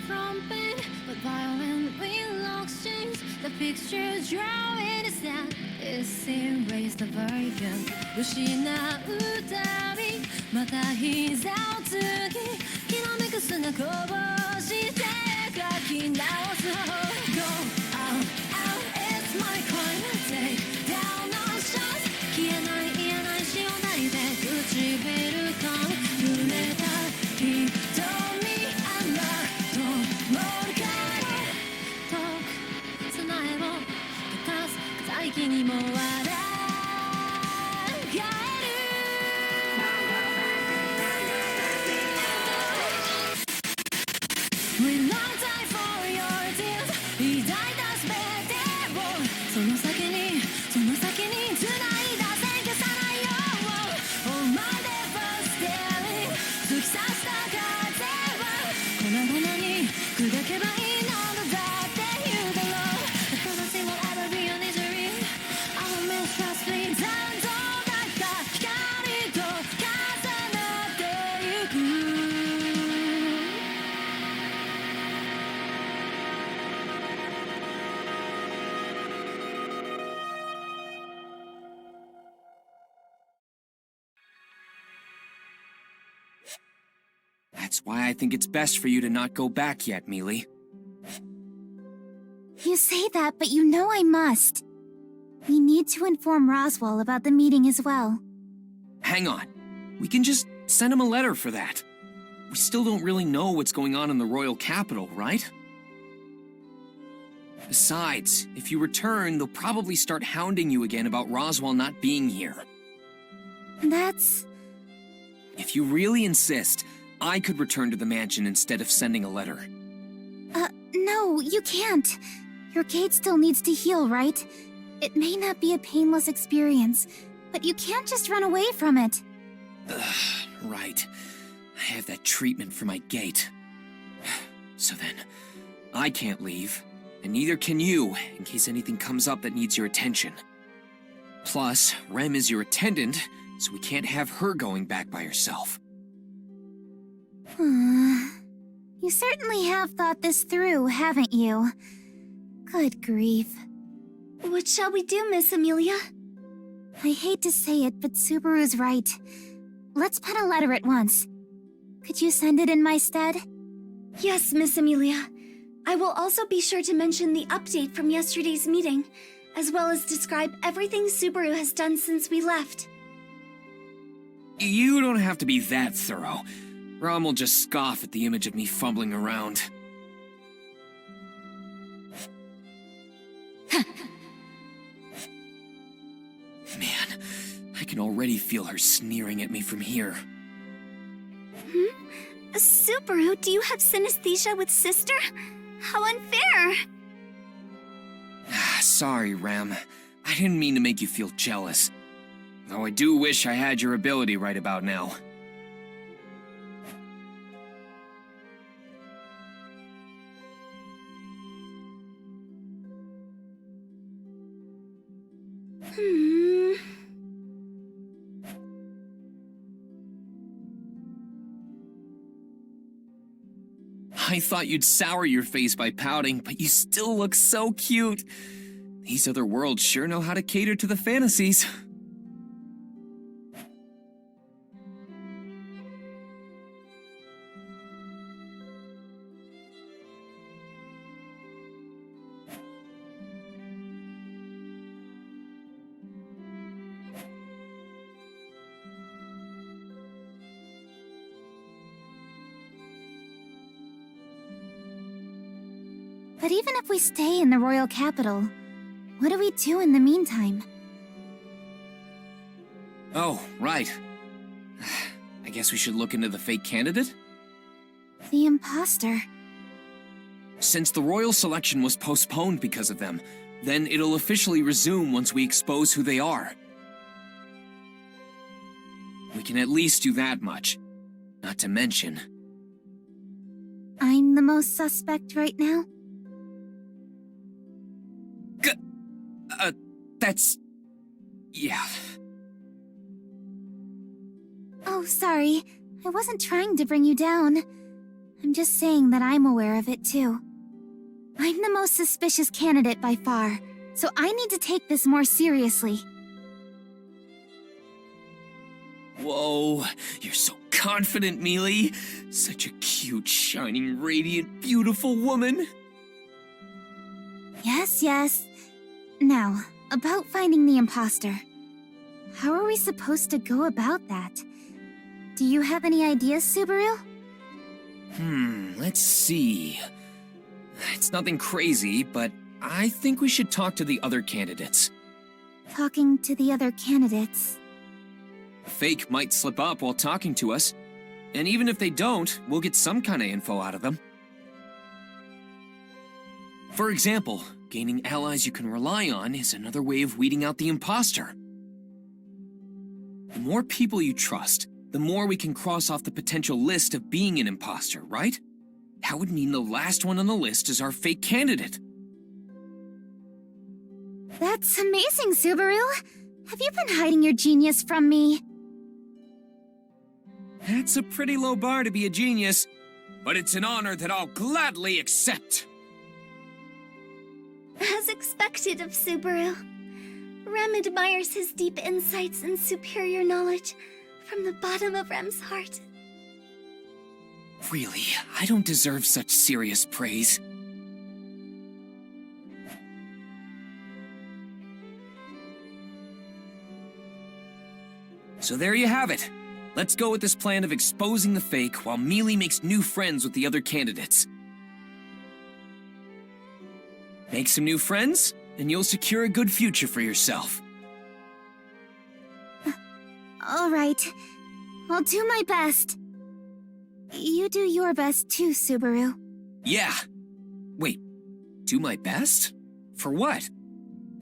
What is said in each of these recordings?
from pain, but violently locks chains. The pictures draw in his hand is erased the version. 失うたびまた膝をつき、きらめく砂こぼして書き直す方法 Go out, out, it's my coin. Take down all shots. 消えない言えないしをないで唇と濡れた瞳あんなともるからと砂絵を溶かす大気にも笑える We don't die for your tears 抱いた全てをその先に繋いだ線消さないよ Oh my never staring 突き刺した風は粉々に砕けばいいのだって言うだろう The fantasy will ever be an injury I will mistrust me 残像だった光と重なってゆく That's why I think it's best for you to not go back yet, Mealy. You say that, but you know I must. We need to inform Roswell about the meeting as well. Hang on. We can just send him a letter for that. We still don't really know what's going on in the royal capital, right? Besides, if you return, they'll probably start hounding you again about Roswell not being here. That's... If you really insist, I could return to the mansion instead of sending a letter. No, you can't. Your gate still needs to heal, right? It may not be a painless experience, but you can't just run away from it. Right. I have that treatment for my gate. So then, I can't leave, and neither can you, in case anything comes up that needs your attention. Plus, Rem is your attendant, so we can't have her going back by herself. You certainly have thought this through, haven't you? Good grief. What shall we do, Miss Emilia? I hate to say it, but Subaru's right. Let's pen a letter at once. Could you send it in my stead? Yes, Miss Emilia. I will also be sure to mention the update from yesterday's meeting, as well as describe everything Subaru has done since we left. You don't have to be that thorough. Rom will just scoff at the image of me fumbling around. Man, I can already feel her sneering at me from here. Subaru, do you have synesthesia with sister? How unfair! Sorry, Ram. I didn't mean to make you feel jealous. Though I do wish I had your ability right about now. I thought you'd sour your face by pouting, but you still look so cute. These other worlds sure know how to cater to the fantasies. But even if we stay in the royal capital, what do we do in the meantime? Oh, right. I guess we should look into the fake candidate? The imposter. Since the royal selection was postponed because of them, then it'll officially resume once we expose who they are. We can at least do that much. Not to mention... I'm the most suspect right now? That's... yeah. Oh, sorry. I wasn't trying to bring you down. I'm just saying that I'm aware of it too. I'm the most suspicious candidate by far, so I need to take this more seriously. Whoa, you're so confident, Mealy. Such a cute, shining, radiant, beautiful woman. Yes, yes. Now, about finding the imposter. How are we supposed to go about that? Do you have any ideas, Subaru? Let's see. It's nothing crazy, but I think we should talk to the other candidates. Talking to the other candidates. Fake might slip up while talking to us, and even if they don't, we'll get some kind of info out of them. For example, gaining allies you can rely on is another way of weeding out the imposter. The more people you trust, the more we can cross off the potential list of being an imposter, right? That would mean the last one on the list is our fake candidate. That's amazing, Subaru! Have you been hiding your genius from me? That's a pretty low bar to be a genius, but it's an honor that I'll gladly accept. As expected of Subaru, Rem admires his deep insights and superior knowledge from the bottom of Rem's heart. Really, I don't deserve such serious praise. So there you have it. Let's go with this plan of exposing the fake while Mealy makes new friends with the other candidates. Make some new friends, and you'll secure a good future for yourself. All right. I'll do my best. You do your best too, Subaru. Yeah. Wait, do my best? For what?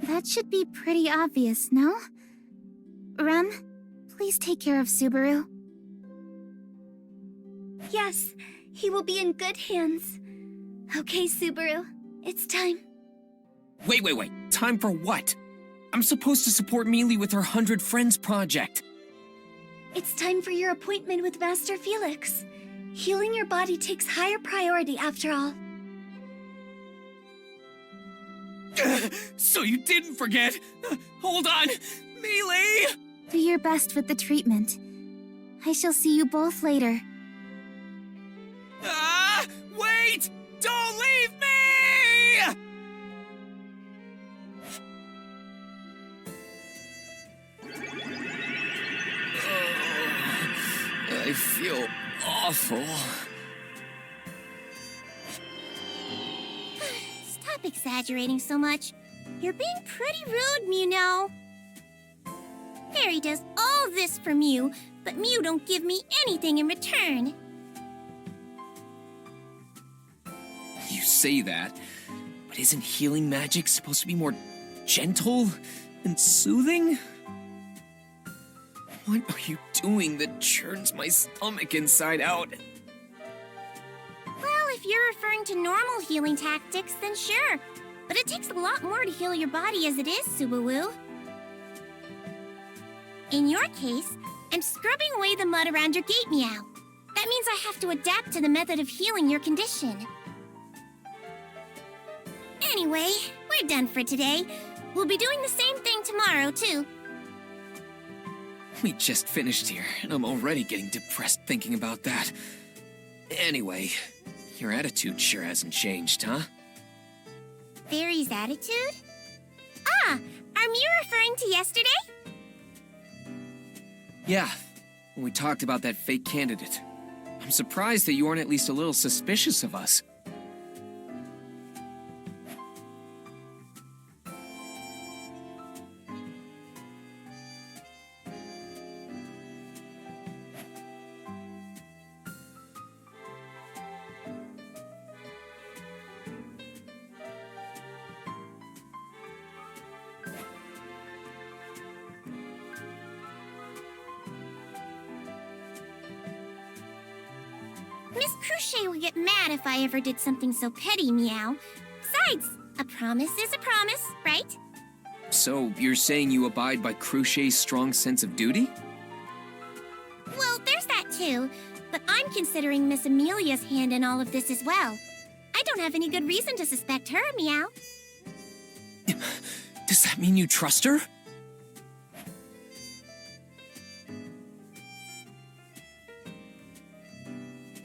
That should be pretty obvious, no? Rem, please take care of Subaru. Yes, he will be in good hands. Okay, Subaru, it's time. Wait. Time for what? I'm supposed to support Mealy with her 100 Friends project. It's time for your appointment with Master Felix. Healing your body takes higher priority after all. So you didn't forget! Hold on! Mealy! Do your best with the treatment. I shall see you both later. Ah! Wait! Don't leave me! I feel awful. Stop exaggerating so much. You're being pretty rude, Mew now. Fairy does all this for Mew, but Mew don't give me anything in return. You say that, but isn't healing magic supposed to be more gentle and soothing? What are you doing that churns my stomach inside out? Well, if you're referring to normal healing tactics, then sure. But it takes a lot more to heal your body as it is, Subaru. In your case, I'm scrubbing away the mud around your gate, Meow. That means I have to adapt to the method of healing your condition. Anyway, we're done for today. We'll be doing the same thing tomorrow, too. We just finished here, and I'm already getting depressed thinking about that. Anyway, your attitude sure hasn't changed, huh? Fairy's attitude? Ah, are you referring to yesterday? Yeah, when we talked about that fake candidate. I'm surprised that you aren't at least a little suspicious of us. Miss Crochet would get mad if I ever did something so petty, Meow. Besides, a promise is a promise, right? So, you're saying you abide by Crochet's strong sense of duty? Well, there's that too. But I'm considering Miss Emilia's hand in all of this as well. I don't have any good reason to suspect her, Meow. Does that mean you trust her?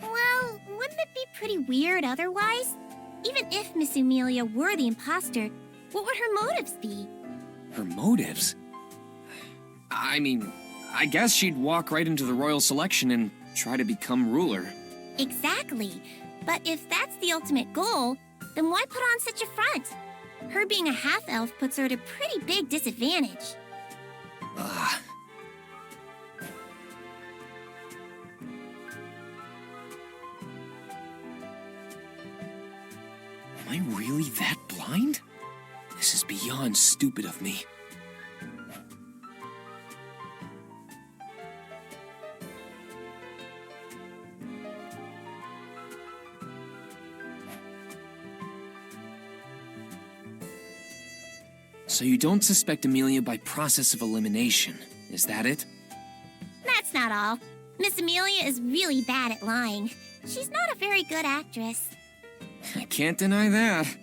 Well, wouldn't it be pretty weird otherwise? Even if Miss Emilia were the imposter, what would her motives be? Her motives? I mean, I guess she'd walk right into the royal selection and try to become ruler. Exactly. But if that's the ultimate goal, then why put on such a front? Her being a half-elf puts her at a pretty big disadvantage. Ugh. Am I really that blind? This is beyond stupid of me. So you don't suspect Emilia by process of elimination, is that it? That's not all. Miss Emilia is really bad at lying. She's not a very good actress. I can't deny that.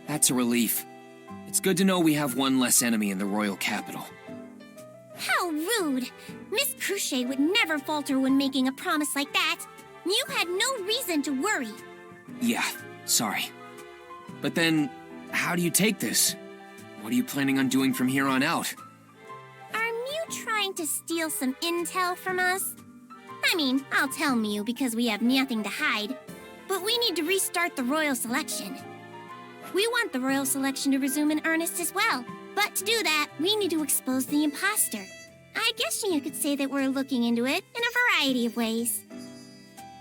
That's a relief. It's good to know we have one less enemy in the royal capital. How rude! Miss Cruchet would never falter when making a promise like that. You had no reason to worry. Yeah, sorry. But then, how do you take this? What are you planning on doing from here on out? Are Mew trying to steal some intel from us? I mean, I'll tell Mew because we have nothing to hide. But we need to restart the royal selection. We want the royal selection to resume in earnest as well. But to do that, we need to expose the imposter. I guess you could say that we're looking into it in a variety of ways.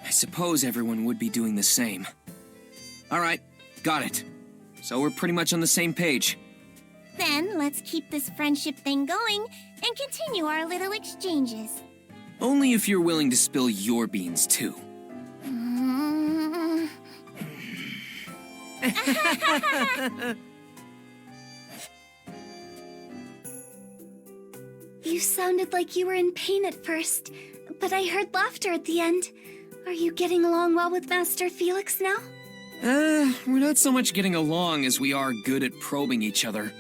I suppose everyone would be doing the same. Alright, got it. So we're pretty much on the same page. Then let's keep this friendship thing going and continue our little exchanges. Only if you're willing to spill your beans too. You sounded like you were in pain at first, but I heard laughter at the end. Are you getting along well with Master Felix now? We're not so much getting along as we are good at probing each other.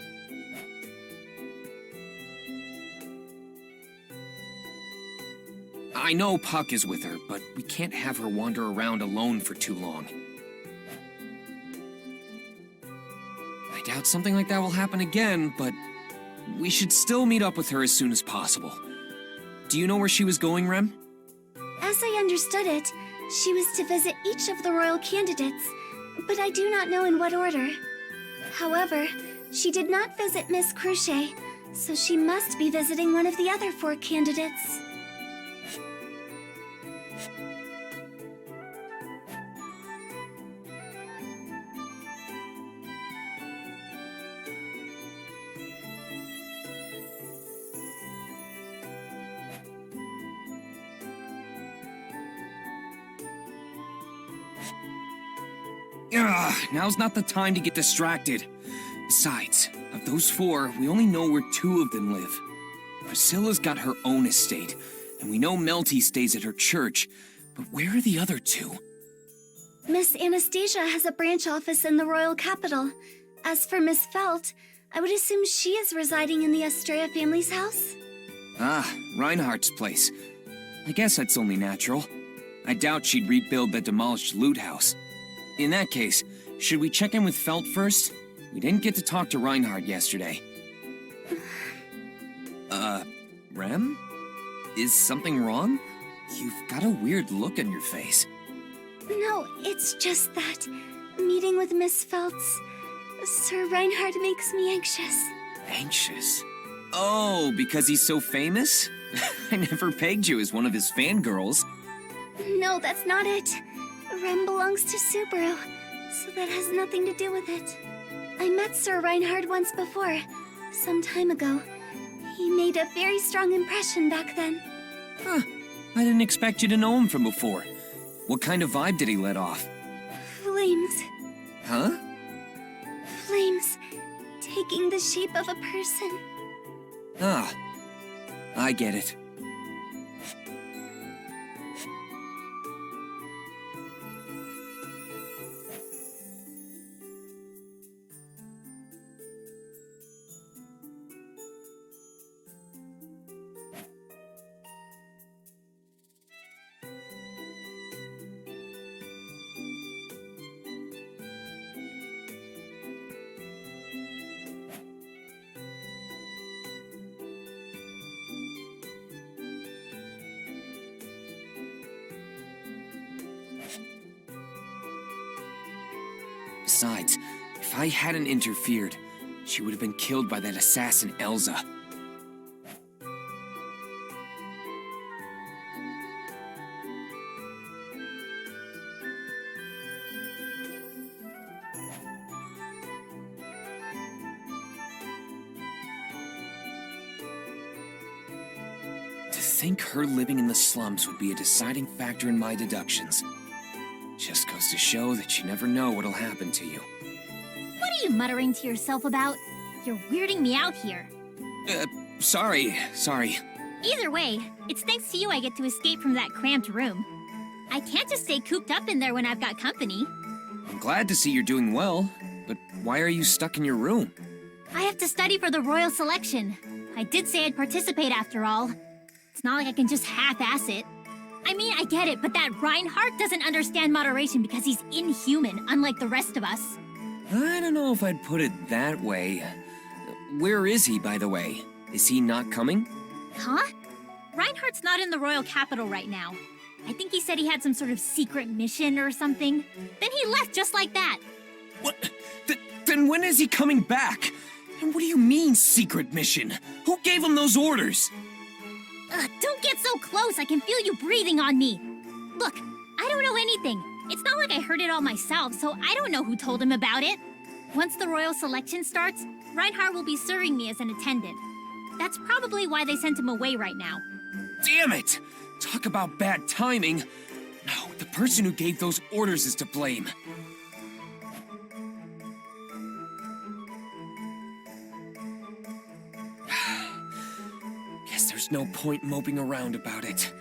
I know Puck is with her, but we can't have her wander around alone for too long. I doubt something like that will happen again, but we should still meet up with her as soon as possible. Do you know where she was going, Rem? As I understood it, she was to visit each of the royal candidates, but I do not know in what order. However, she did not visit Miss Cruchet, so she must be visiting one of the other 4 candidates. Ugh, now's not the time to get distracted. Besides, of those 4, we only know where 2 of them live. Priscilla's got her own estate, and we know Melty stays at her church, but where are the other 2? Miss Anastasia has a branch office in the royal capital. As for Miss Felt, I would assume she is residing in the Estrella family's house. Ah, Reinhardt's place. I guess that's only natural. I doubt she'd rebuild the demolished loot house. In that case, should we check in with Felt first? We didn't get to talk to Reinhardt yesterday. Rem? Is something wrong? You've got a weird look on your face. No, it's just that meeting with Miss Feltz, Sir Reinhardt makes me anxious. Anxious? Oh, because he's so famous? I never pegged you as one of his fangirls. No, that's not it. Rem belongs to Subaru, so that has nothing to do with it. I met Sir Reinhardt once before, some time ago. He made a very strong impression back then. Huh. I didn't expect you to know him from before. What kind of vibe did he let off? Flames. Huh? Flames taking the shape of a person. Ah, I get it. Besides, if I hadn't interfered, she would have been killed by that assassin Elsa. To think her living in the slums would be a deciding factor in my deductions. Just goes to show that you never know what'll happen to you. What are you muttering to yourself about? You're weirding me out here. Sorry. Either way, it's thanks to you I get to escape from that cramped room. I can't just stay cooped up in there when I've got company. I'm glad to see you're doing well, but why are you stuck in your room? I have to study for the royal selection. I did say I'd participate after all. It's not like I can just half-ass it. I mean, I get it, but that Reinhardt doesn't understand moderation because he's inhuman, unlike the rest of us. I don't know if I'd put it that way. Where is he, by the way? Is he not coming? Huh? Reinhardt's not in the royal capital right now. I think he said he had some sort of secret mission or something. Then he left just like that. What? Then when is he coming back? And what do you mean, secret mission? Who gave him those orders? Don't get so close. I can feel you breathing on me. Look, I don't know anything. It's not like I heard it all myself, so I don't know who told him about it. Once the royal selection starts, Reinhardt will be serving me as an attendant. That's probably why they sent him away right now. Damn it! Talk about bad timing. No, the person who gave those orders is to blame. Guess there's no point moping around about it.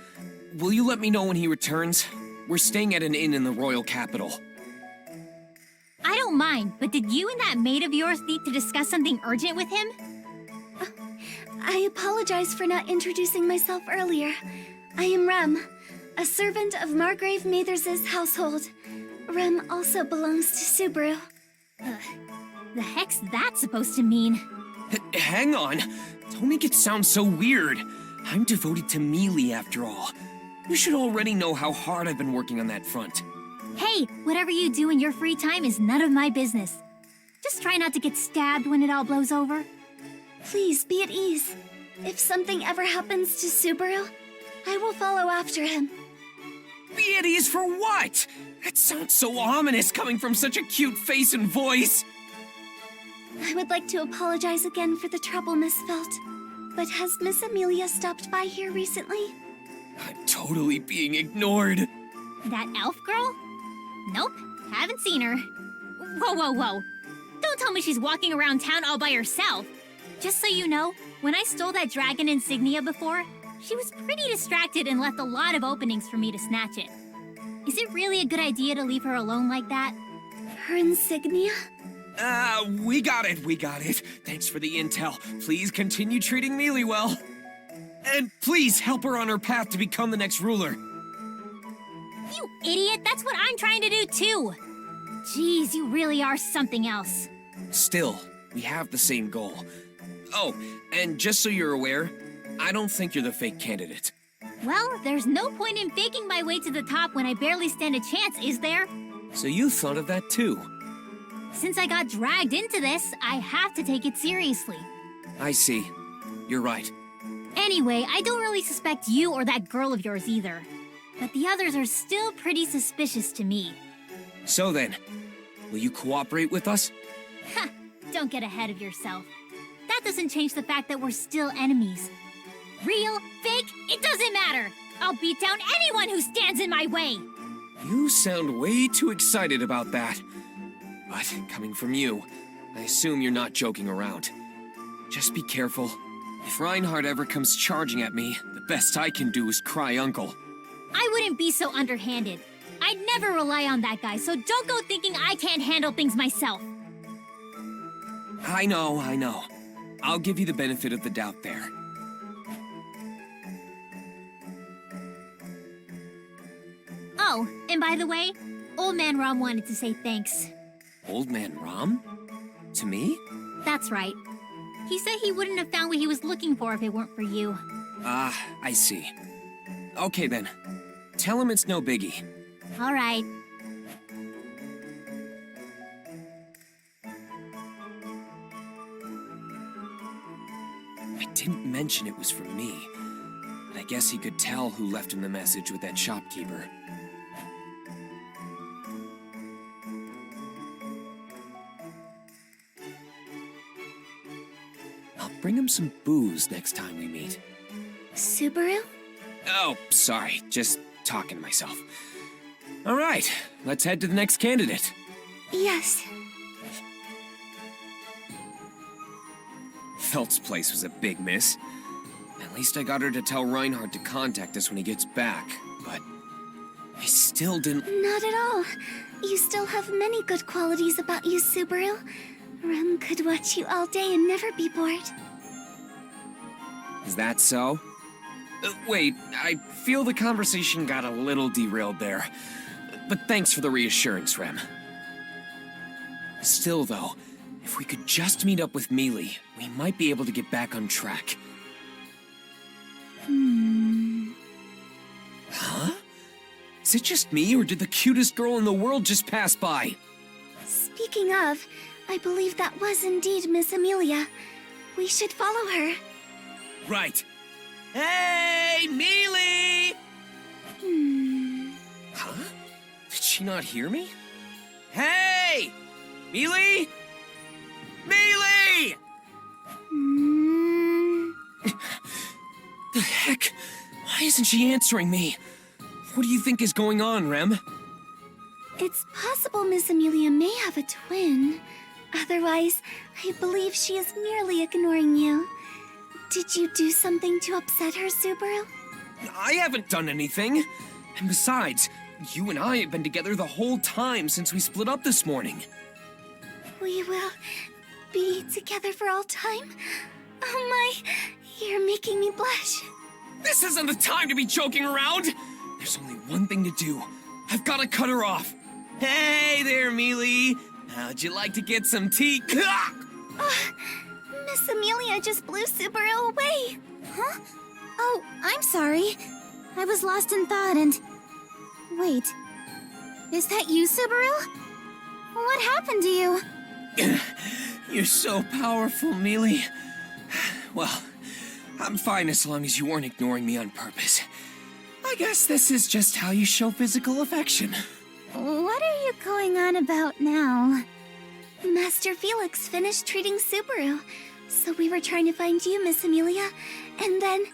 Will you let me know when he returns? We're staying at an inn in the royal capital. I don't mind, but did you and that maid of yours need to discuss something urgent with him? I apologize for not introducing myself earlier. I am Rem, a servant of Margrave Mathers's household. Rem also belongs to Subaru. The heck's that supposed to mean? Hang on! Don't make it sound so weird. I'm devoted to Emilia after all. You should already know how hard I've been working on that front. Hey, whatever you do in your free time is none of my business. Just try not to get stabbed when it all blows over. Please be at ease. If something ever happens to Subaru, I will follow after him. Be at ease for what? That sounds so ominous coming from such a cute face and voice. I would like to apologize again for the trouble Miss felt. But has Miss Emilia stopped by here recently? I'm totally being ignored. That elf girl? Nope, haven't seen her. Whoa. Don't tell me she's walking around town all by herself. Just so you know, when I stole that dragon insignia before, she was pretty distracted and left a lot of openings for me to snatch it. Is it really a good idea to leave her alone like that? Her insignia? We got it. Thanks for the intel. Please continue treating Emilia well. And please help her on her path to become the next ruler. You idiot, that's what I'm trying to do too. Jeez, you really are something else. Still, we have the same goal. Oh, and just so you're aware, I don't think you're the fake candidate. Well, there's no point in faking my way to the top when I barely stand a chance, is there? So you thought of that too? Since I got dragged into this, I have to take it seriously. I see. You're right. Anyway, I don't really suspect you or that girl of yours either. But the others are still pretty suspicious to me. So then, will you cooperate with us? Ha! Don't get ahead of yourself. That doesn't change the fact that we're still enemies. Real, fake, it doesn't matter. I'll beat down anyone who stands in my way! You sound way too excited about that. But coming from you, I assume you're not joking around. Just be careful. If Reinhardt ever comes charging at me, the best I can do is cry uncle. I wouldn't be so underhanded. I'd never rely on that guy, so don't go thinking I can't handle things myself. I know. I'll give you the benefit of the doubt there. Oh, and by the way, Old Man Rom wanted to say thanks. Old Man Rom? To me? That's right. He said he wouldn't have found what he was looking for if it weren't for you. Ah, I see. Okay then. Tell him it's no biggie. All right. I didn't mention it was for me, but I guess he could tell who left him the message with that shopkeeper. I'll bring him some booze next time we meet. Subaru? Oh, sorry, just talking to myself. All right, let's head to the next candidate. Yes. Felt's place was a big miss. At least I got her to tell Reinhardt to contact us when he gets back, but I still didn't... Not at all. You still have many good qualities about you, Subaru. Rem could watch you all day and never be bored. Is that so? Wait, I feel the conversation got a little derailed there. But thanks for the reassurance, Rem. Still, though, if we could just meet up with Emilia, we might be able to get back on track. Huh? Is it just me, or did the cutest girl in the world just pass by? Speaking of, I believe that was indeed Miss Emilia. We should follow her. Right. Hey, Emilia! Huh? Did she not hear me? Hey! Emilia! Emilia! The heck? Why isn't she answering me? What do you think is going on, Rem? It's possible Miss Emilia may have a twin. Otherwise, I believe she is merely ignoring you. Did you do something to upset her, Subaru? I haven't done anything. And besides, you and I have been together the whole time since we split up this morning. We will be together for all time? Oh my, you're making me blush. This isn't the time to be joking around! There's only one thing to do. I've got to cut her off. Hey there, Emilia. How'd you like to get some tea? Miss Emilia just blew Subaru away. Huh? Oh, I'm sorry. I was lost in thought and... Wait. Is that you, Subaru? What happened to you? You're so powerful, Emilia. Well, I'm fine as long as you weren't ignoring me on purpose. I guess this is just how you show physical affection. What are you going on about now? Master Felix finished treating Subaru, so we were trying to find you, Miss Emilia, and then...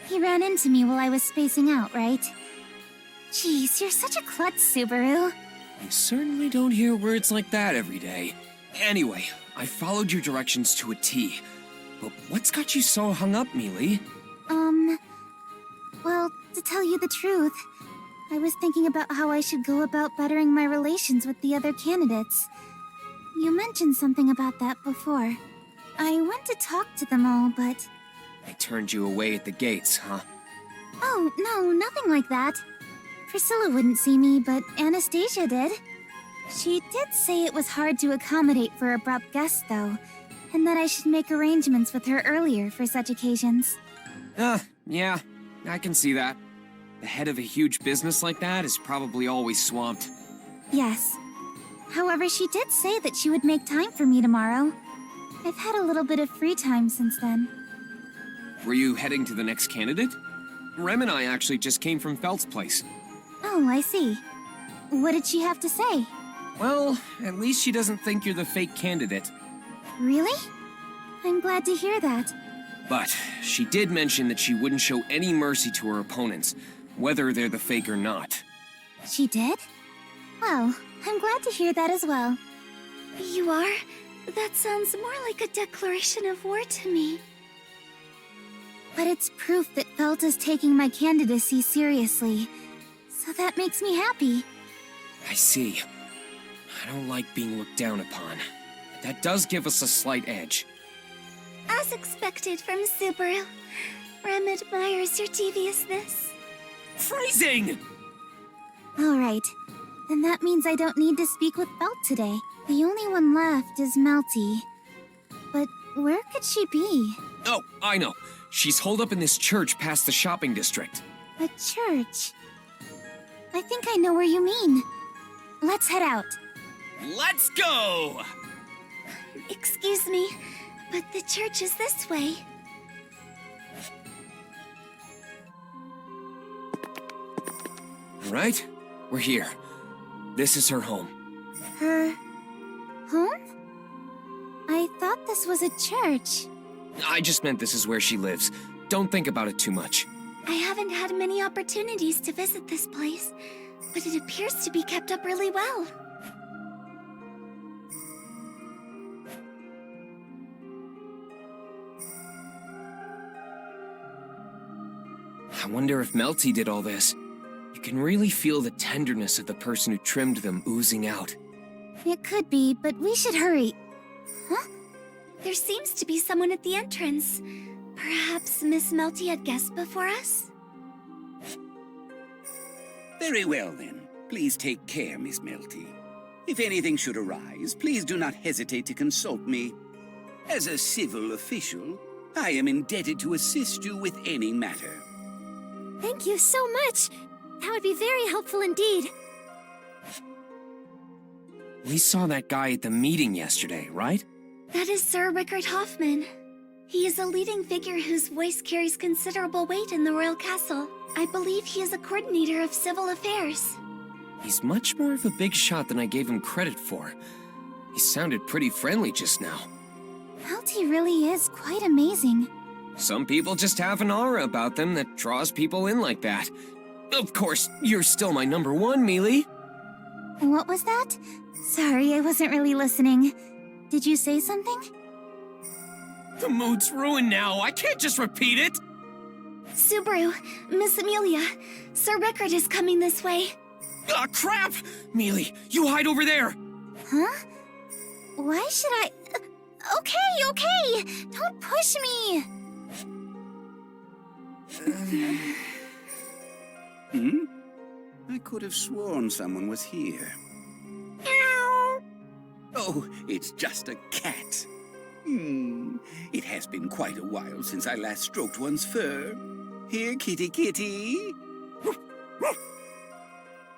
He ran into me while I was spacing out, right? Jeez, you're such a klutz, Subaru. You certainly don't hear words like that every day. Anyway, I followed your directions to a T. But what's got you so hung up, Emilia? Well, to tell you the truth, I was thinking about how I should go about bettering my relations with the other candidates. You mentioned something about that before. I went to talk to them all, but... I turned you away at the gates, huh? Oh, no, nothing like that. Priscilla wouldn't see me, but Anastasia did. She did say it was hard to accommodate for abrupt guests, though, and that I should make arrangements with her earlier for such occasions. Yeah, I can see that. The head of a huge business like that is probably always swamped. Yes. However, she did say that she would make time for me tomorrow. I've had a little bit of free time since then. Were you heading to the next candidate? Rem and I actually just came from Felt's place. Oh, I see. What did she have to say? Well, at least she doesn't think you're the fake candidate. Really? I'm glad to hear that. But she did mention that she wouldn't show any mercy to her opponents, whether they're the fake or not. She did? Well, I'm glad to hear that as well. You are? That sounds more like a declaration of war to me. But it's proof that Felt is taking my candidacy seriously. So that makes me happy. I see. I don't like being looked down upon. But that does give us a slight edge. As expected from Subaru, Rem admires your deviousness. Phrasing! Alright. Then that means I don't need to speak with Felt today. The only one left is Melty. But where could she be? Oh, I know. She's holed up in this church past the shopping district. A church? I think I know where you mean. Let's head out. Let's go! Excuse me, but the church is this way. All right, we're here. This is her home. Her... home? I thought this was a church. I just meant this is where she lives. Don't think about it too much. I haven't had many opportunities to visit this place, but it appears to be kept up really well. I wonder if Melty did all this. You can really feel the tenderness of the person who trimmed them oozing out. It could be, but we should hurry. Huh? There seems to be someone at the entrance. Perhaps Miss Melty had guests before us? Very well, then. Please take care, Miss Melty. If anything should arise, please do not hesitate to consult me. As a civil official, I am indebted to assist you with any matter. Thank you so much. That would be very helpful indeed. We saw that guy at the meeting yesterday, right? That is Sir Rickard Hoffman. He is a leading figure whose voice carries considerable weight in the royal castle. I believe he is a coordinator of civil affairs. He's much more of a big shot than I gave him credit for. He sounded pretty friendly just now. Melty really is quite amazing. Some people just have an aura about them that draws people in like that. Of course, you're still my number one, Mealy. What was that? Sorry, I wasn't really listening. Did you say something? The mood's ruined now. I can't just repeat it. Subaru, Miss Emilia, Sir Rickard is coming this way. Ah, crap! Mealy, you hide over there. Huh? Why should I... Okay! Don't push me! I could have sworn someone was here. Oh, it's just a cat. It has been quite a while since I last stroked one's fur. Here, kitty kitty.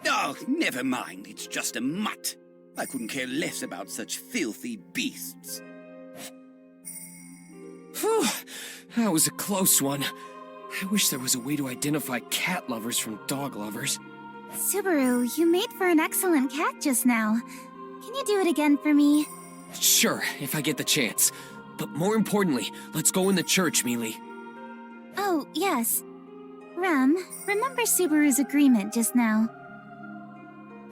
Oh, never mind. It's just a mutt. I couldn't care less about such filthy beasts. Phew, that was a close one. I wish there was a way to identify cat lovers from dog lovers. Subaru, you made for an excellent cat just now. Can you do it again for me? Sure, if I get the chance. But more importantly, let's go in the church, Mealy. Oh, yes. Rem, remember Subaru's agreement just now?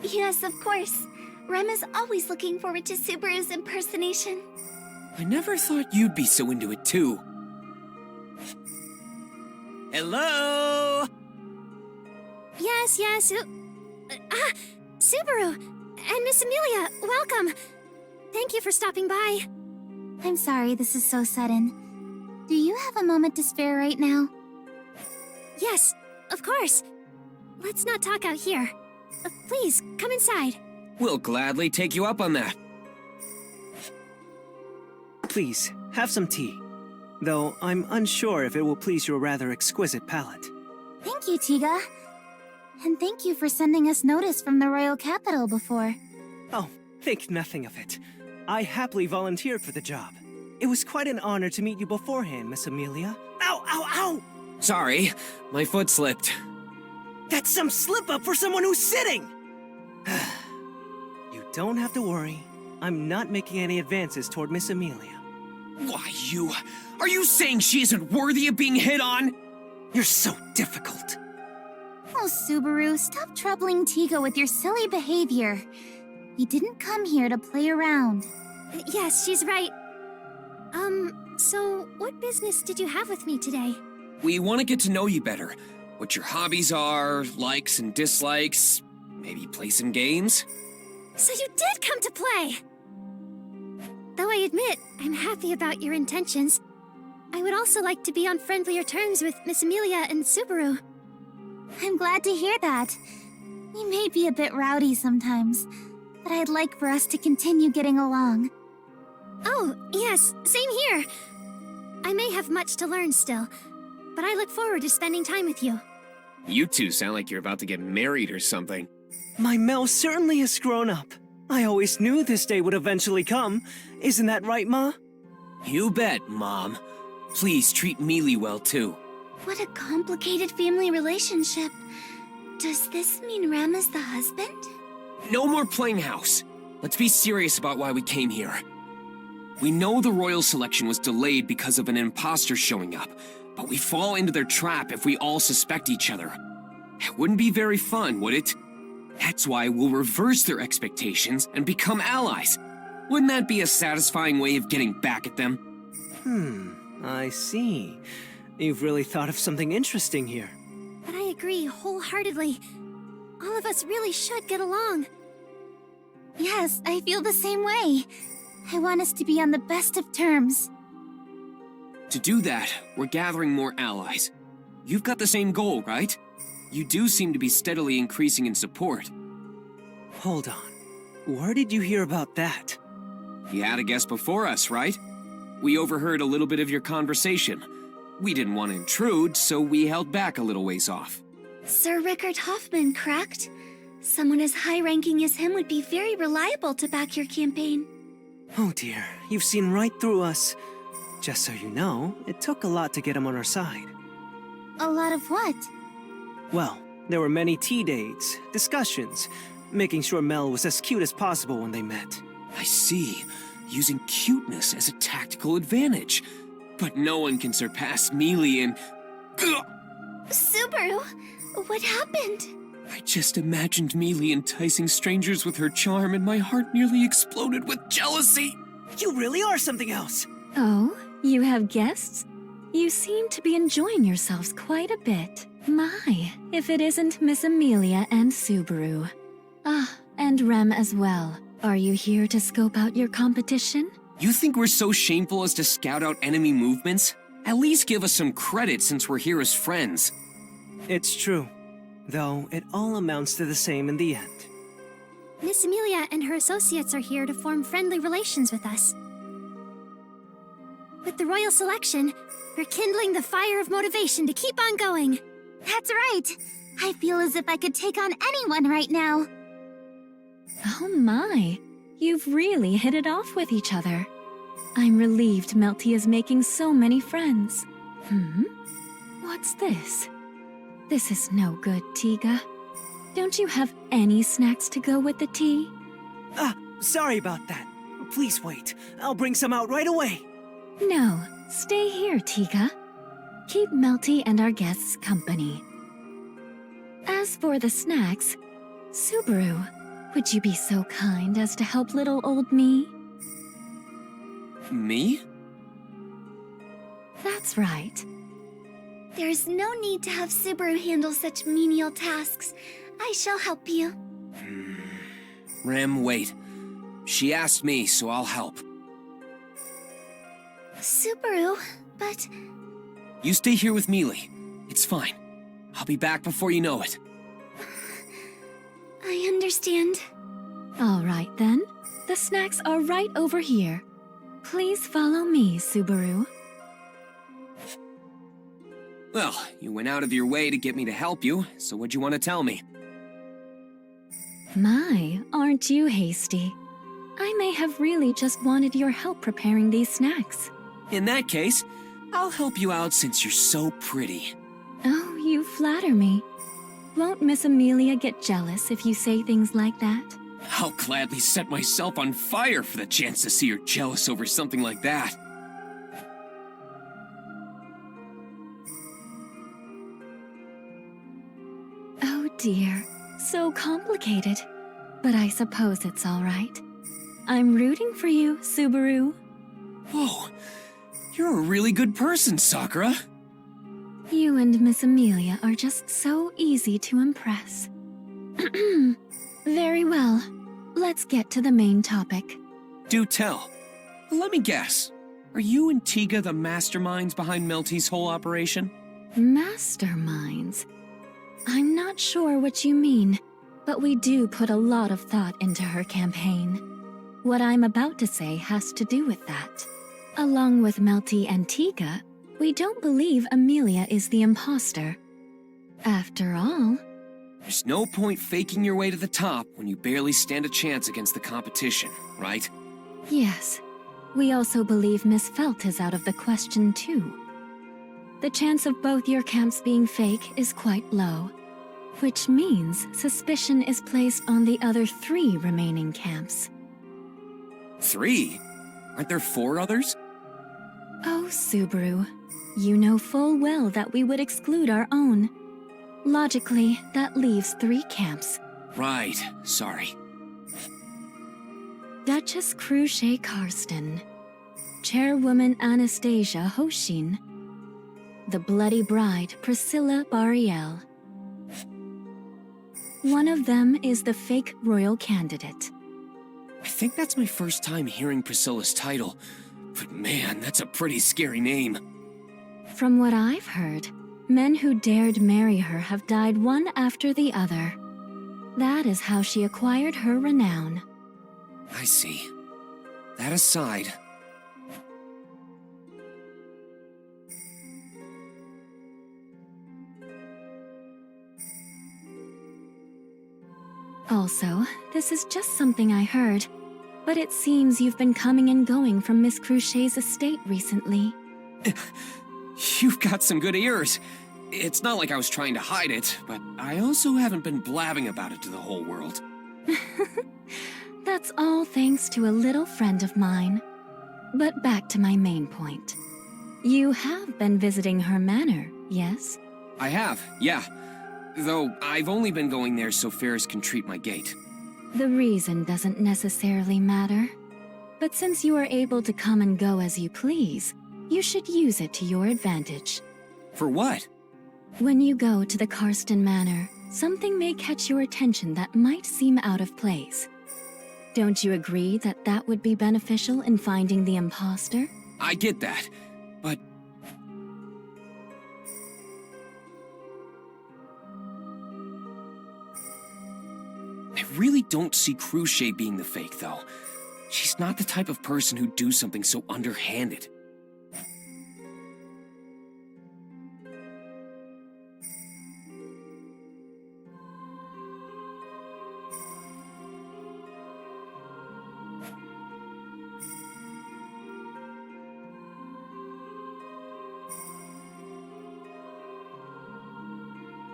Yes, of course. Rem is always looking forward to Subaru's impersonation. I never thought you'd be so into it, too. Hello? Yes. Subaru! And Miss Emilia, welcome! Thank you for stopping by. I'm sorry this is so sudden. Do you have a moment to spare right now? Yes, of course. Let's not talk out here. Please, come inside. We'll gladly take you up on that. Please, have some tea. Though I'm unsure if it will please your rather exquisite palate. Thank you, Tiga. And thank you for sending us notice from the royal capital before. Oh, think nothing of it. I happily volunteered for the job. It was quite an honor to meet you beforehand, Miss Emilia. Ow! Sorry, my foot slipped. That's some slip-up for someone who's sitting! You don't have to worry. I'm not making any advances toward Miss Emilia. Why, are you saying she isn't worthy of being hit on? You're so difficult. Oh, Subaru, stop troubling Tiga with your silly behavior. We didn't come here to play around. Yes, she's right. So what business did you have with me today? We want to get to know you better. What your hobbies are, likes and dislikes. Maybe play some games? So you did come to play! Though I admit, I'm happy about your intentions. I would also like to be on friendlier terms with Miss Emilia and Subaru. I'm glad to hear that. We may be a bit rowdy sometimes, but I'd like for us to continue getting along. Oh, yes, same here. I may have much to learn still, but I look forward to spending time with you. You two sound like you're about to get married or something. My Mel certainly has grown up. I always knew this day would eventually come. Isn't that right, Ma? You bet, Mom. Please treat Mealy well, too. What a complicated family relationship. Does this mean Rem is the husband? No more playing house. Let's be serious about why we came here. We know the royal selection was delayed because of an imposter showing up, but we fall into their trap if we all suspect each other. It wouldn't be very fun, would it? That's why we'll reverse their expectations and become allies. Wouldn't that be a satisfying way of getting back at them? I see. You've really thought of something interesting here. But I agree wholeheartedly. All of us really should get along. Yes, I feel the same way. I want us to be on the best of terms. To do that, we're gathering more allies. You've got the same goal, right? You do seem to be steadily increasing in support. Hold on. Where did you hear about that? You had a guest before us, right? We overheard a little bit of your conversation. We didn't want to intrude, so we held back a little ways off. Sir Rickard Hoffman, correct? Someone as high-ranking as him would be very reliable to back your campaign. Oh dear, you've seen right through us. Just so you know, it took a lot to get him on our side. A lot of what? Well, there were many tea dates, discussions, making sure Mel was as cute as possible when they met. I see. Using cuteness as a tactical advantage. But no one can surpass Mealy and... Subaru, what happened? I just imagined Mealy enticing strangers with her charm and my heart nearly exploded with jealousy. You really are something else! Oh, you have guests? You seem to be enjoying yourselves quite a bit. My, if it isn't Miss Emilia and Subaru. Ah, and Rem as well. Are you here to scope out your competition? You think we're so shameful as to scout out enemy movements? At least give us some credit since we're here as friends. It's true. Though it all amounts to the same in the end. Miss Emilia and her associates are here to form friendly relations with us. With the royal selection, we're kindling the fire of motivation to keep on going. That's right. I feel as if I could take on anyone right now. Oh my, you've really hit it off with each other. I'm relieved Melty is making so many friends. What's this? This is no good, Tiga. Don't you have any snacks to go with the tea? Sorry about that. Please wait. I'll bring some out right away. No, stay here, Tiga. Keep Melty and our guests company. As for the snacks, Subaru, would you be so kind as to help little old me? Me? That's right. There's no need to have Subaru handle such menial tasks. I shall help you. Rem, wait. She asked me, so I'll help. Subaru, but... You stay here with Mealy. It's fine. I'll be back before you know it. I understand. All right then. The snacks are right over here. Please follow me, Subaru. Well, you went out of your way to get me to help you, so what'd you want to tell me? My, aren't you hasty? I may have really just wanted your help preparing these snacks. In that case, I'll help you out since you're so pretty. Oh, you flatter me. Won't Miss Emilia get jealous if you say things like that? I'll gladly set myself on fire for the chance to see her jealous over something like that. dear, so complicated. But I suppose it's all right. I'm rooting for you, Subaru. Whoa, you're a really good person, Sakura. You and Miss Emilia are just so easy to impress. Very well. Let's get to the main topic. Do tell. Let me guess. Are you and Tiga the masterminds behind Melty's whole operation? Masterminds? I'm not sure what you mean, but we do put a lot of thought into her campaign. What I'm about to say has to do with that. Along with Melty and Tiga, we don't believe Emilia is the imposter. After all... There's no point faking your way to the top when you barely stand a chance against the competition, right? Yes. We also believe Miss Felt is out of the question, too. The chance of both your camps being fake is quite low, which means suspicion is placed on the other 3 remaining camps. 3? Aren't there 4 others? Oh, Subaru. You know full well that we would exclude our own. Logically, that leaves 3 camps. Right, sorry. Duchess Cruce Karsten, Chairwoman Anastasia Hoshin, the Bloody Bride Priscilla Bariel. One of them is the fake royal candidate. I think that's my first time hearing Priscilla's title, but man, that's a pretty scary name. From what I've heard, men who dared marry her have died one after the other. That is how she acquired her renown. I see. That aside... Also, this is just something I heard, but it seems you've been coming and going from Miss Cruce's estate recently. You've got some good ears. It's not like I was trying to hide it, but I also haven't been blabbing about it to the whole world. That's all thanks to a little friend of mine. But back to my main point. You have been visiting her manor, yes? I have, yeah. Though I've only been going there so Ferris can treat my gate. The reason doesn't necessarily matter. But since you are able to come and go as you please, you should use it to your advantage. For what? When you go to the Karsten Manor, something may catch your attention that might seem out of place. Don't you agree that that would be beneficial in finding the imposter? I get that, but... I really don't see Cruce being the fake, though. She's not the type of person who'd do something so underhanded.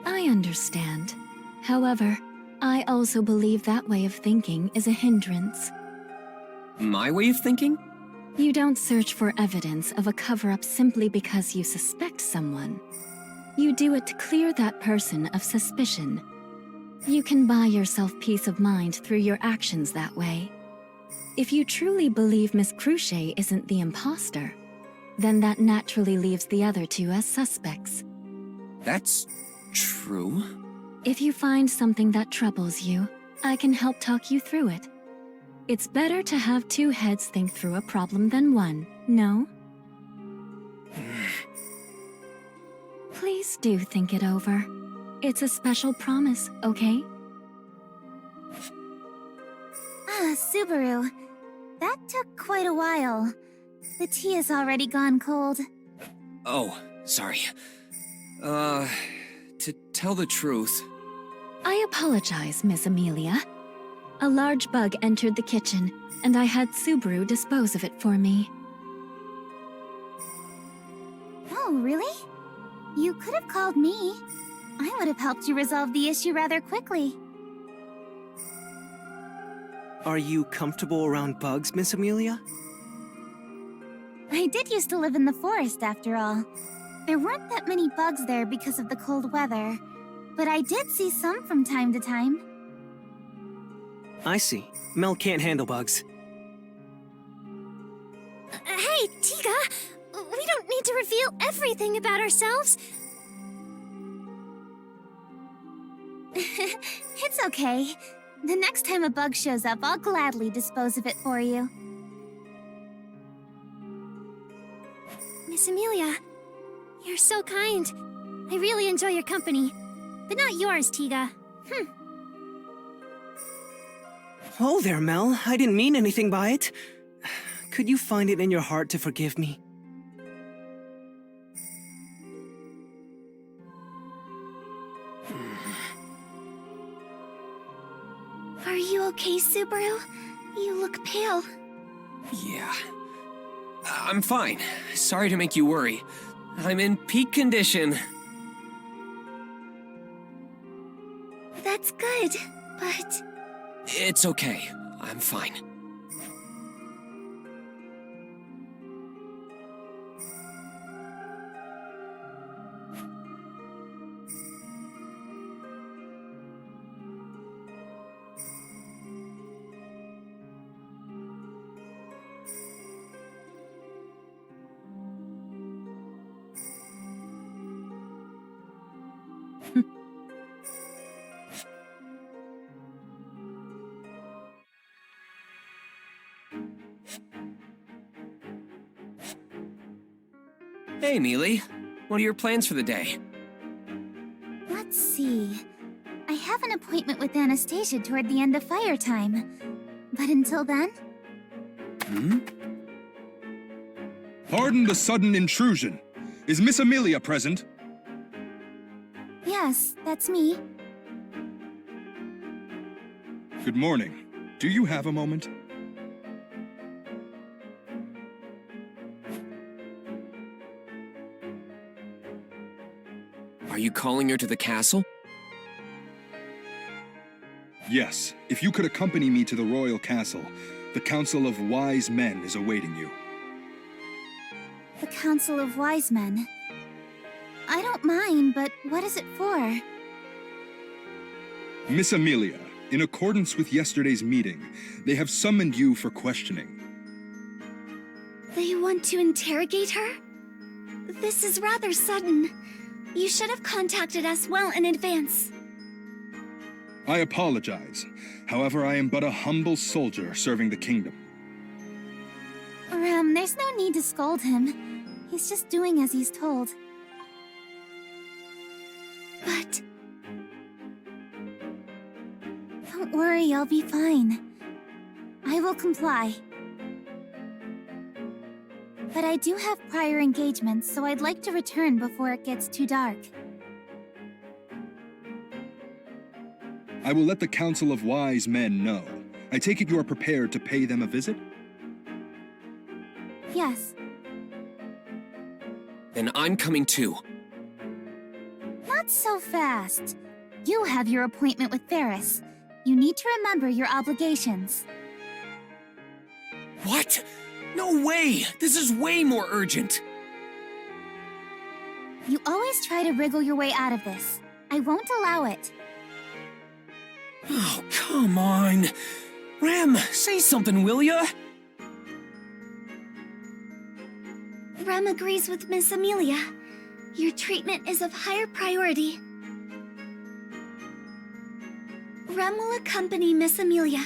I understand. However, I also believe that way of thinking is a hindrance. My way of thinking? You don't search for evidence of a cover-up simply because you suspect someone. You do it to clear that person of suspicion. You can buy yourself peace of mind through your actions that way. If you truly believe Miss Cruce isn't the imposter, then that naturally leaves the other 2 as suspects. That's true. If you find something that troubles you, I can help talk you through it. It's better to have 2 heads think through a problem than one, no? Please do think it over. It's a special promise, okay? Subaru. That took quite a while. The tea has already gone cold. Oh, sorry. To tell the truth... I apologize, Miss Emilia. A large bug entered the kitchen, and I had Subaru dispose of it for me. Oh, really? You could have called me. I would have helped you resolve the issue rather quickly. Are you comfortable around bugs, Miss Emilia? I did used to live in the forest, after all. There weren't that many bugs there because of the cold weather. but I did see some from time to time. I see. Mel can't handle bugs. Hey, Tiga! We don't need to reveal everything about ourselves. It's okay. The next time a bug shows up, I'll gladly dispose of it for you. Miss Emilia, you're so kind. I really enjoy your company. But not yours, Tiga. Oh there, Mel. I didn't mean anything by it. Could you find it in your heart to forgive me? Are you okay, Subaru? You look pale. Yeah. I'm fine. Sorry to make you worry. I'm in peak condition. That's good, but... It's okay. I'm fine. Hey, Emilia. What are your plans for the day? Let's see. I have an appointment with Anastasia toward the end of fire time. But until then... Pardon the sudden intrusion. Is Miss Emilia present? Yes, that's me. Good morning. Do you have a moment? Are you calling her to the castle? Yes. If you could accompany me to the royal castle, the Council of Wise Men is awaiting you. The Council of Wise Men. I don't mind, but what is it for? Miss Emilia, in accordance with yesterday's meeting, they have summoned you for questioning. They want to interrogate her? This is rather sudden. You should have contacted us well in advance. I apologize. However, I am but a humble soldier serving the kingdom. There's no need to scold him. He's just doing as he's told. But... Don't worry, I'll be fine. I will comply. But I do have prior engagements, so I'd like to return before it gets too dark. I will let the Council of Wise Men know. I take it you are prepared to pay them a visit? Yes. Then I'm coming too. Not so fast. You have your appointment with Ferris. You need to remember your obligations. What? No way! This is way more urgent! You always try to wriggle your way out of this. I won't allow it. Oh, come on! Rem, say something, will ya? Rem agrees with Miss Emilia. Your treatment is of higher priority. Rem will accompany Miss Emilia.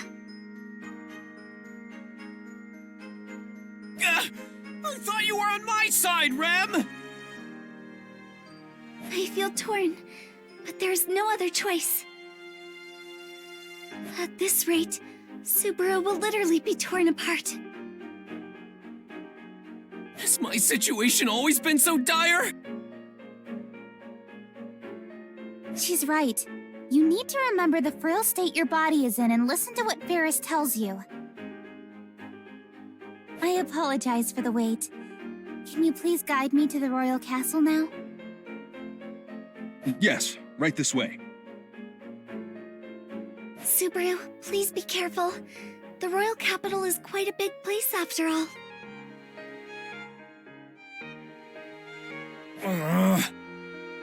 I thought you were on my side, Rem! I feel torn, but there's no other choice. At this rate, Subaru will literally be torn apart. Has my situation always been so dire? She's right. You need to remember the frail state your body is in and listen to what Ferris tells you. I apologize for the wait. Can you please guide me to the royal castle now? Yes, right this way. Subaru, please be careful. The royal capital is quite a big place after all.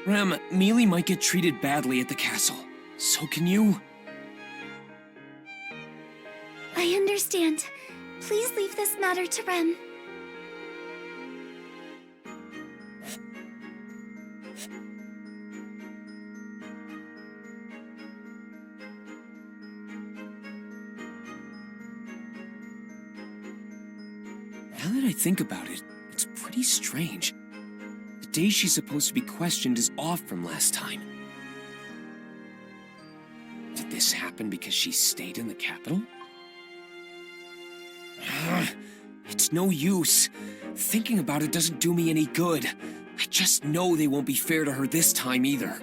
Rem, Mealy might get treated badly at the castle. So can you? I understand. Please leave this matter to Rem. Now that I think about it, it's pretty strange. The day she's supposed to be questioned is off from last time. Did this happen because she stayed in the capital? It's no use. Thinking about it doesn't do me any good. I just know they won't be fair to her this time either.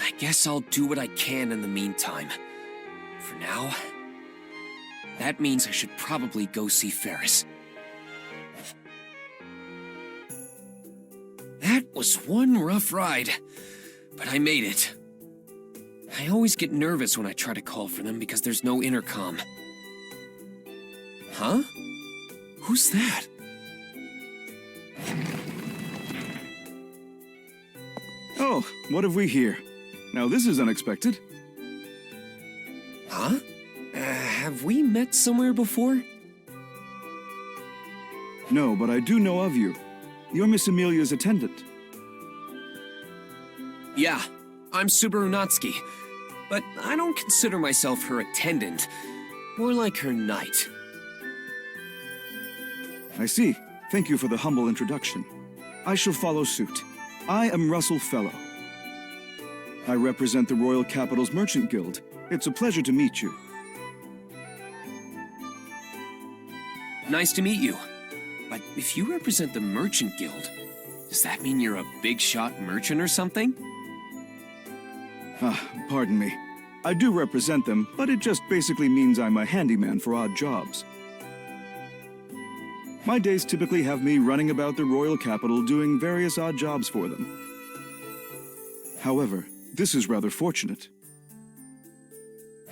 I guess I'll do what I can in the meantime. For now, that means I should probably go see Ferris. That was one rough ride, but I made it. I always get nervous when I try to call for them because there's no intercom. Huh? Who's that? Oh, what have we here? Now this is unexpected. Huh? Have we met somewhere before? No, but I do know of you. You're Miss Emilia's attendant. Yeah, I'm Subaru Natsuki, but I don't consider myself her attendant. More like her knight. I see. Thank you for the humble introduction. I shall follow suit. I am Russell Fellow. I represent the Royal Capital's Merchant Guild. It's a pleasure to meet you. Nice to meet you. But if you represent the Merchant Guild, does that mean you're a big-shot merchant or something? Pardon me. I do represent them, but it just basically means I'm a handyman for odd jobs. My days typically have me running about the Royal Capital doing various odd jobs for them. However, this is rather fortunate.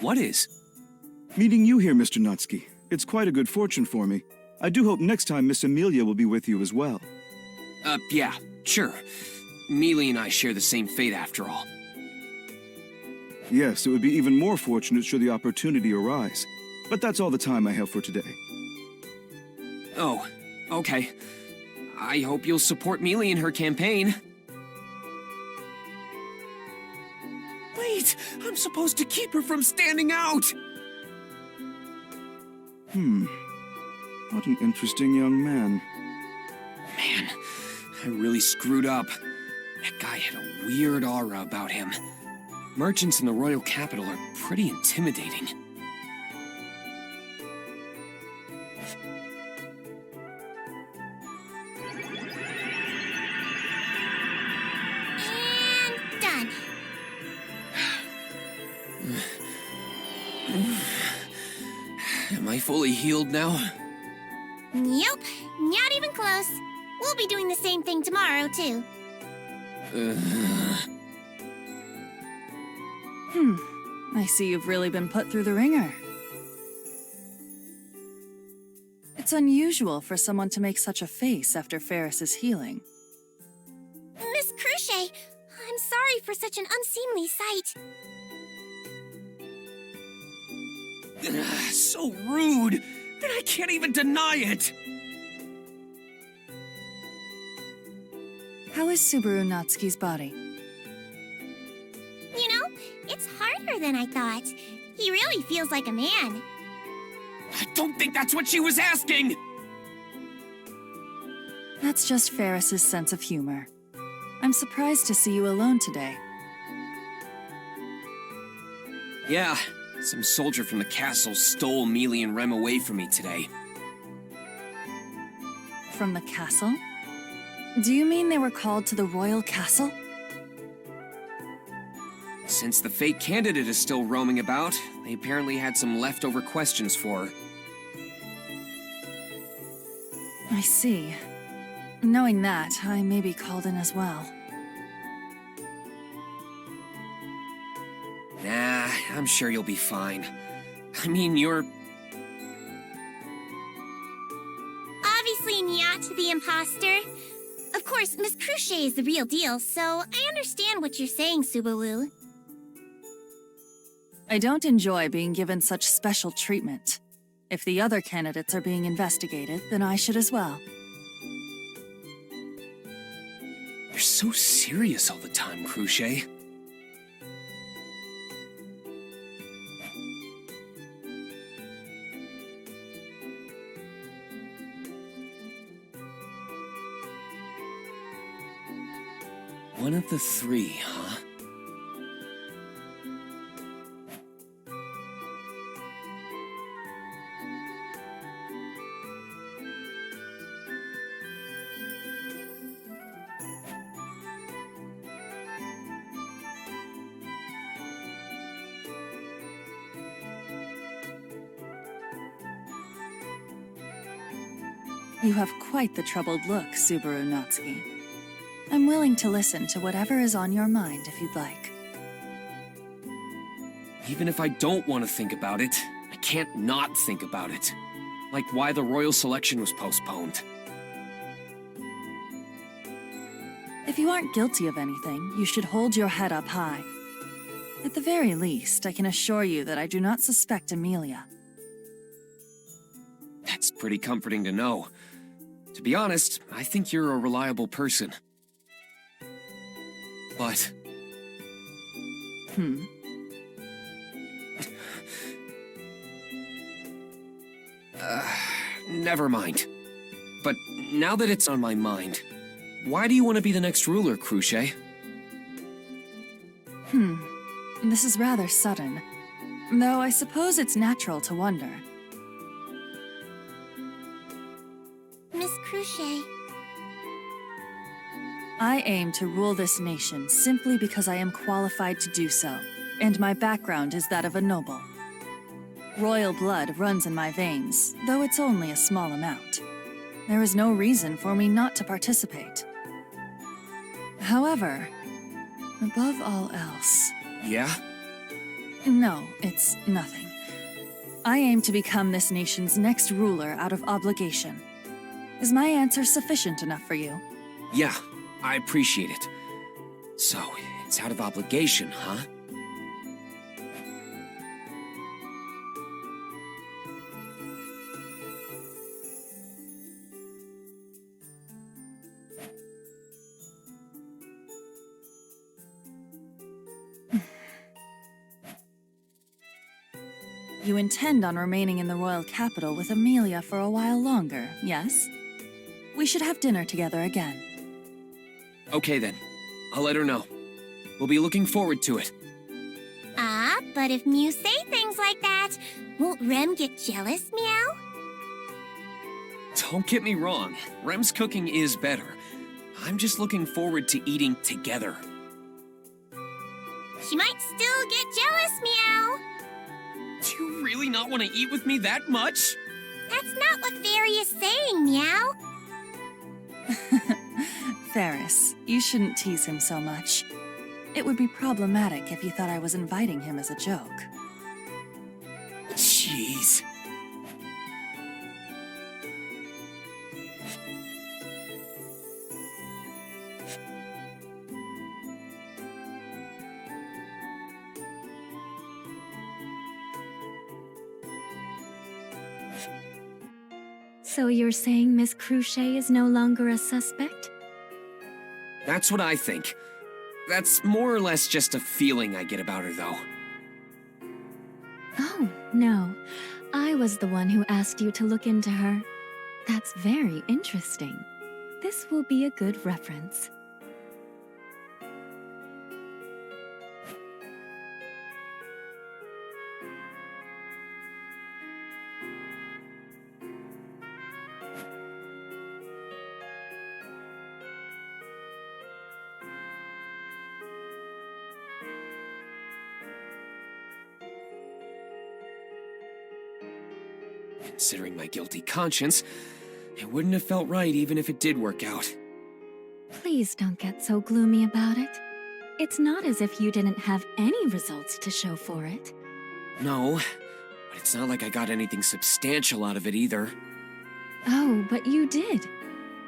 What is? Meeting you here, Mr. Natsuki. It's quite a good fortune for me. I do hope next time Miss Emilia will be with you as well. Yeah, sure. Mealy and I share the same fate after all. Yes, it would be even more fortunate should the opportunity arise. But that's all the time I have for today. Oh, okay. I hope you'll support Mealy in her campaign. Wait, I'm supposed to keep her from standing out! What an interesting young man. Man, I really screwed up. That guy had a weird aura about him. Merchants in the Royal Capital are pretty intimidating. And done. Am I fully healed now? Nope, not even close. We'll be doing the same thing tomorrow, too. I see you've really been put through the ringer. It's unusual for someone to make such a face after Ferris's healing. Miss Cruchet, I'm sorry for such an unseemly sight. So rude! And I can't even deny it! How is Subaru Natsuki's body? You know, it's harder than I thought. He really feels like a man. I don't think that's what she was asking! That's just Ferris's sense of humor. I'm surprised to see you alone today. Yeah, some soldier from the castle stole Mealy and Rem away from me today. From the castle? Do you mean they were called to the royal castle? Since the fake candidate is still roaming about, they apparently had some leftover questions for her. I see. Knowing that, I may be called in as well. Nah, I'm sure you'll be fine. I mean, you're... Obviously not the imposter. Of course, Miss Cruchet is the real deal, so I understand what you're saying, Subaru. I don't enjoy being given such special treatment. If the other candidates are being investigated, then I should as well. You're so serious all the time, Cruchet. One of the three, huh? You have quite the troubled look, Subaru Natsuki. I'm willing to listen to whatever is on your mind if you'd like. Even if I don't want to think about it, I can't not think about it. Like why the royal selection was postponed. If you aren't guilty of anything, you should hold your head up high. At the very least, I can assure you that I do not suspect Emilia. That's pretty comforting to know. To be honest, I think you're a reliable person. But... Never mind. But now that it's on my mind, why do you want to be the next ruler, Cruchet? This is rather sudden. Though I suppose it's natural to wonder. Miss Cruchet. I aim to rule this nation simply because I am qualified to do so, and my background is that of a noble. Royal blood runs in my veins, though it's only a small amount. There is no reason for me not to participate. However, above all else... Yeah? No, it's nothing. I aim to become this nation's next ruler out of obligation. Is my answer sufficient enough for you? Yeah, I appreciate it. So, it's out of obligation, huh? You intend on remaining in the royal capital with Emilia for a while longer, yes? We should have dinner together again. Okay then. I'll let her know. We'll be looking forward to it. Ah, but if Mew say things like that, won't Rem get jealous, Meow? Don't get me wrong, Rem's cooking is better. I'm just looking forward to eating together. She might still get jealous, Meow. Do you really not want to eat with me that much? That's not what Fairy is saying, Meow. Ferris, you shouldn't tease him so much. It would be problematic if you thought I was inviting him as a joke. Jeez. So you're saying Miss Cruchet is no longer a suspect? That's what I think. That's more or less just a feeling I get about her, though. Oh, no. I was the one who asked you to look into her. That's very interesting. This will be a good reference. considering my guilty conscience, it wouldn't have felt right even if it did work out. Please don't get so gloomy about it. It's not as if you didn't have any results to show for it. No, but it's not like I got anything substantial out of it either. Oh, but you did.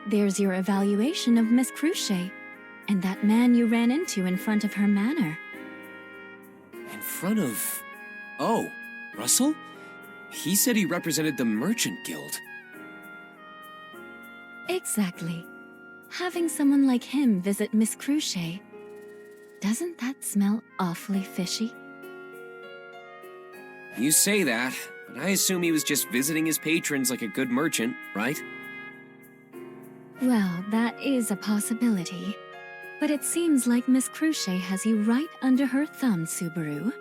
There's your evaluation of Miss Cruce, and that man you ran into in front of her manor. In front of... Oh, Russell? He said he represented the Merchant Guild. Exactly. Having someone like him visit Miss Cruce, doesn't that smell awfully fishy? You say that, but I assume he was just visiting his patrons like a good merchant, right? Well, that is a possibility. But it seems like Miss Cruce has you right under her thumb, Subaru.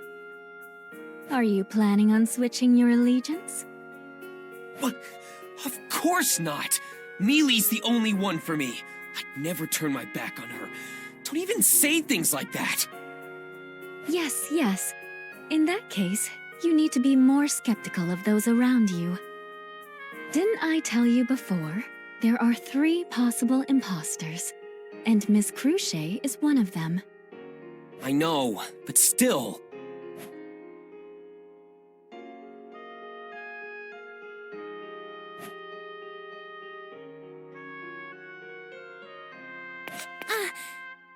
Are you planning on switching your allegiance? But of course not! Mealy's the only one for me. I'd never turn my back on her. Don't even say things like that! Yes, yes. In that case, you need to be more skeptical of those around you. Didn't I tell you before? There are 3 possible imposters, and Miss Cruce is one of them. I know, but still...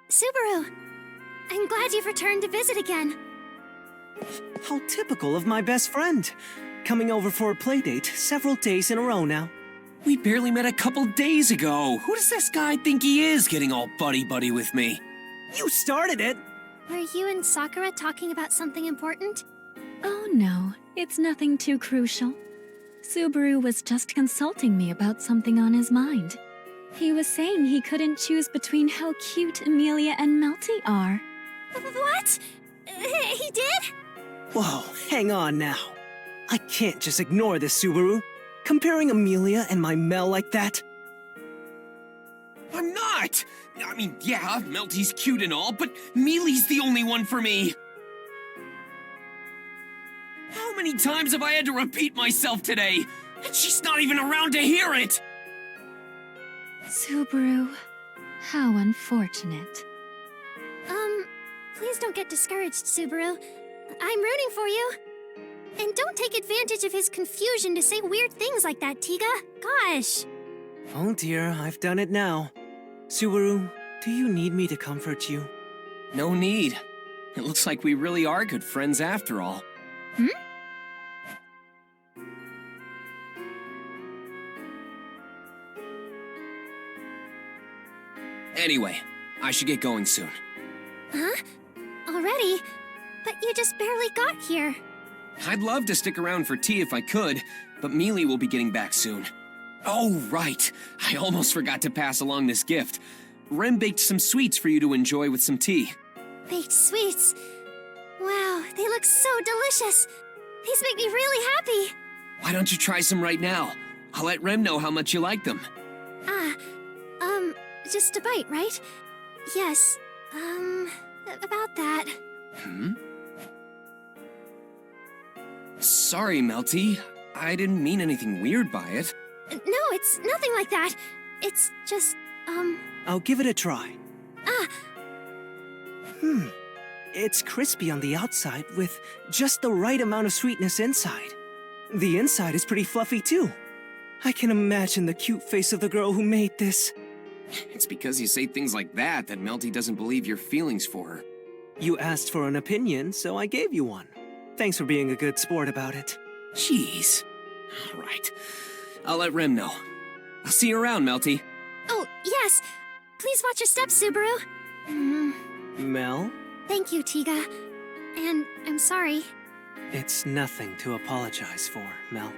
Subaru! I'm glad you've returned to visit again. How typical of my best friend. Coming over for a playdate several days in a row now. We barely met a couple days ago. Who does this guy think he is, getting all buddy-buddy with me? You started it! Were you and Sakura talking about something important? Oh no, it's nothing too crucial. Subaru was just consulting me about something on his mind. He was saying he couldn't choose between how cute Emilia and Melty are. What? He did? Whoa, hang on now. I can't just ignore this, Subaru. Comparing Emilia and my Mel like that? I'm not! I mean, yeah, Melty's cute and all, but Mealy's the only one for me! How many times have I had to repeat myself today? And she's not even around to hear it! Subaru, how unfortunate. Please don't get discouraged, Subaru. I'm rooting for you. And don't take advantage of his confusion to say weird things like that, Tiga. Gosh. Oh dear, I've done it now. Subaru, do you need me to comfort you? No need. It looks like we really are good friends after all. Anyway, I should get going soon. Huh? Already? But you just barely got here. I'd love to stick around for tea if I could, but Mealy will be getting back soon. Oh, right. I almost forgot to pass along this gift. Rem baked some sweets for you to enjoy with some tea. Baked sweets. Wow, they look so delicious. These make me really happy. Why don't you try some right now? I'll let Rem know how much you like them. Just a bite, right? Yes, about that. Sorry, Melty. I didn't mean anything weird by it. No, it's nothing like that. It's just, I'll give it a try. It's crispy on the outside with just the right amount of sweetness inside. The inside is pretty fluffy too. I can imagine the cute face of the girl who made this. It's because you say things like that Melty doesn't believe your feelings for her. You asked for an opinion, so I gave you one. Thanks for being a good sport about it. Jeez. All right. I'll let Rem know. I'll see you around, Melty. oh, yes. Please watch your steps, Subaru. Mel? Thank you, Tiga. And I'm sorry. It's nothing to apologize for, Mel.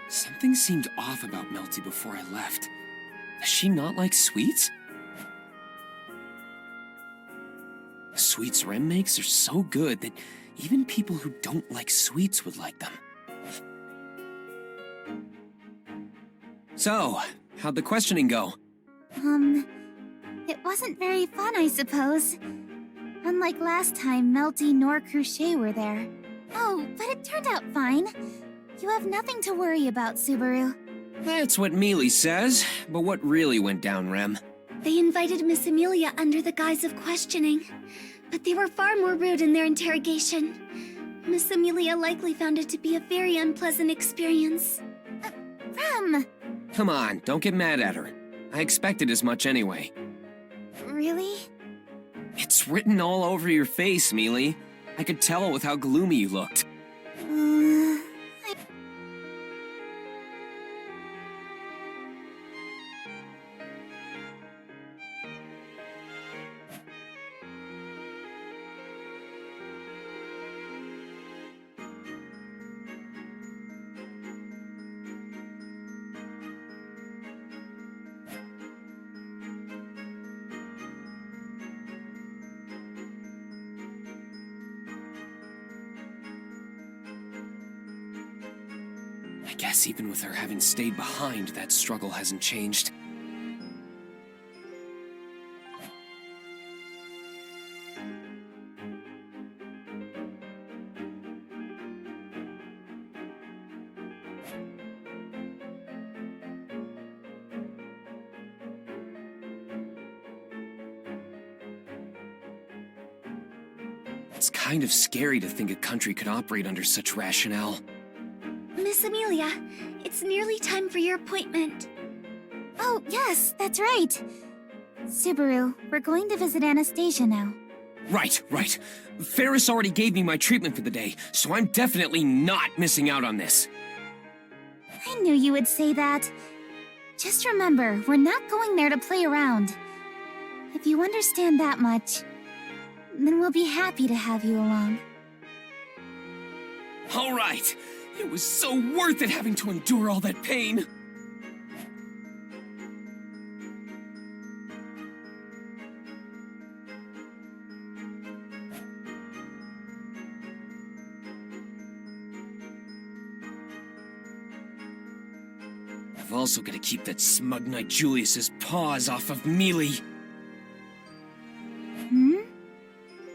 Something seemed off about Melty before I left. Does she not like sweets? The sweets Rem makes are so good that even people who don't like sweets would like them. So, how'd the questioning go? It wasn't very fun, I suppose. Unlike last time, Melty nor Cruce were there. Oh, but it turned out fine. You have nothing to worry about, Subaru. That's what Mealy says, but what really went down, Rem? They invited Miss Emilia under the guise of questioning, but they were far more rude in their interrogation. Miss Emilia likely found it to be a very unpleasant experience. Rem! Come on, don't get mad at her. I expected as much anyway. Really? It's written all over your face, Mealy. I could tell with how gloomy you looked. I guess even with her having stayed behind, that struggle hasn't changed. It's kind of scary to think a country could operate under such rationale. Miss Emilia, it's nearly time for your appointment. Oh, yes, that's right. Subaru, we're going to visit Anastasia now. Right. Ferris already gave me my treatment for the day, so I'm definitely not missing out on this. I knew you would say that. Just remember, we're not going there to play around. If you understand that much, then we'll be happy to have you along. All right. It was so worth it having to endure all that pain. I've also got to keep that smug Knight Julius's paws off of Mealy.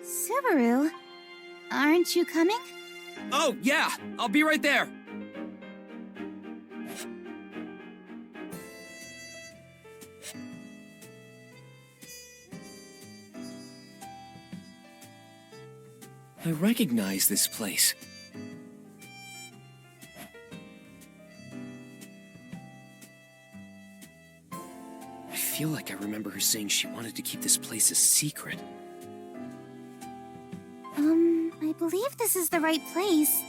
Subaru, aren't you coming? Oh, yeah! I'll be right there! I recognize this place. I feel like I remember her saying she wanted to keep this place a secret. I believe this is the right place.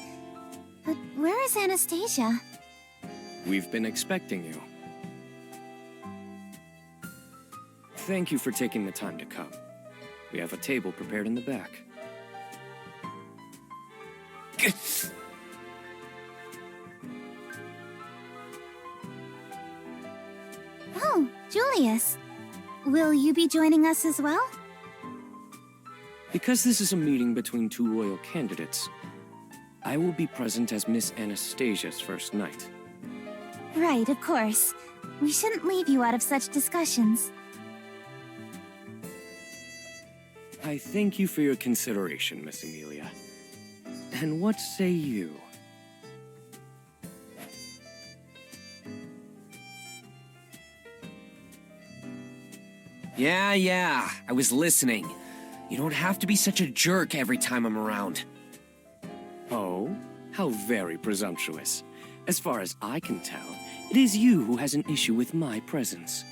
But where is Anastasia? We've been expecting you. Thank you for taking the time to come. We have a table prepared in the back. Oh, Julius. Will you be joining us as well? Because this is a meeting between two royal candidates, I will be present as Miss Anastasia's first knight. Right, of course. We shouldn't leave you out of such discussions. I thank you for your consideration, Miss Emilia. And what say you? Yeah, I was listening. You don't have to be such a jerk every time I'm around. Oh? How very presumptuous. As far as I can tell, it is you who has an issue with my presence.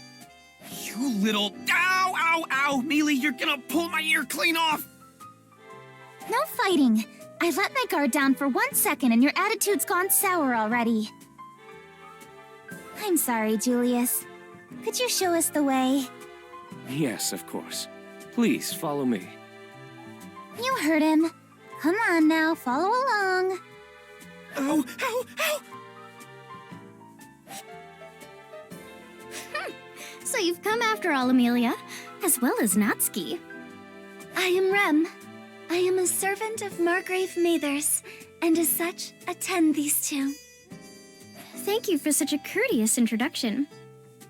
You little... Ow! Mealy, you're gonna pull my ear clean off! No fighting. I let my guard down for 1 second and your attitude's gone sour already. I'm sorry, Julius. Could you show us the way? Yes, of course. Please, follow me. You heard him. Come on now, follow along. Ow! So you've come after all, Emilia, as well as Natsuki. I am Rem. I am a servant of Margrave Mathers, and as such, attend these two. Thank you for such a courteous introduction.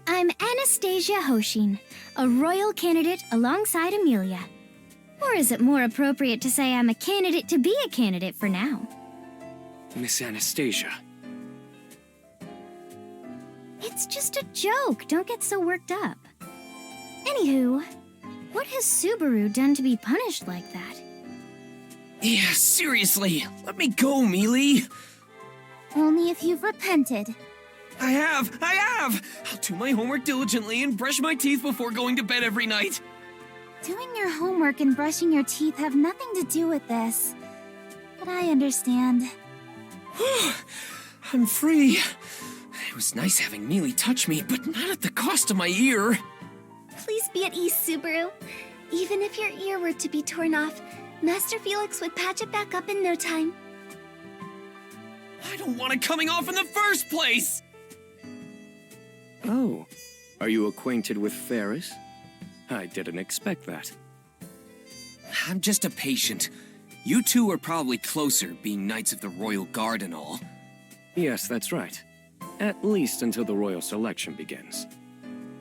I'm Anastasia Hoshin, a royal candidate alongside Emilia. Or is it more appropriate to say I'm a candidate to be a candidate for now? Miss Anastasia, It's just a joke. Don't get so worked up. Anywho, what has Subaru done to be punished like that? Yeah, seriously, let me go, Emilia. Only if you've repented. I have! I'll do my homework diligently and brush my teeth before going to bed every night. Doing your homework and brushing your teeth have nothing to do with this. But I understand. I'm free. It was nice having Emilia touch me, but not at the cost of my ear. Please be at ease, Subaru. Even if your ear were to be torn off, Master Felix would patch it back up in no time. I don't want it coming off in the first place! Oh, are you acquainted with Ferris? I didn't expect that. I'm just a patient. You two are probably closer, being Knights of the Royal Guard and all. Yes, that's right. At least until the royal selection begins.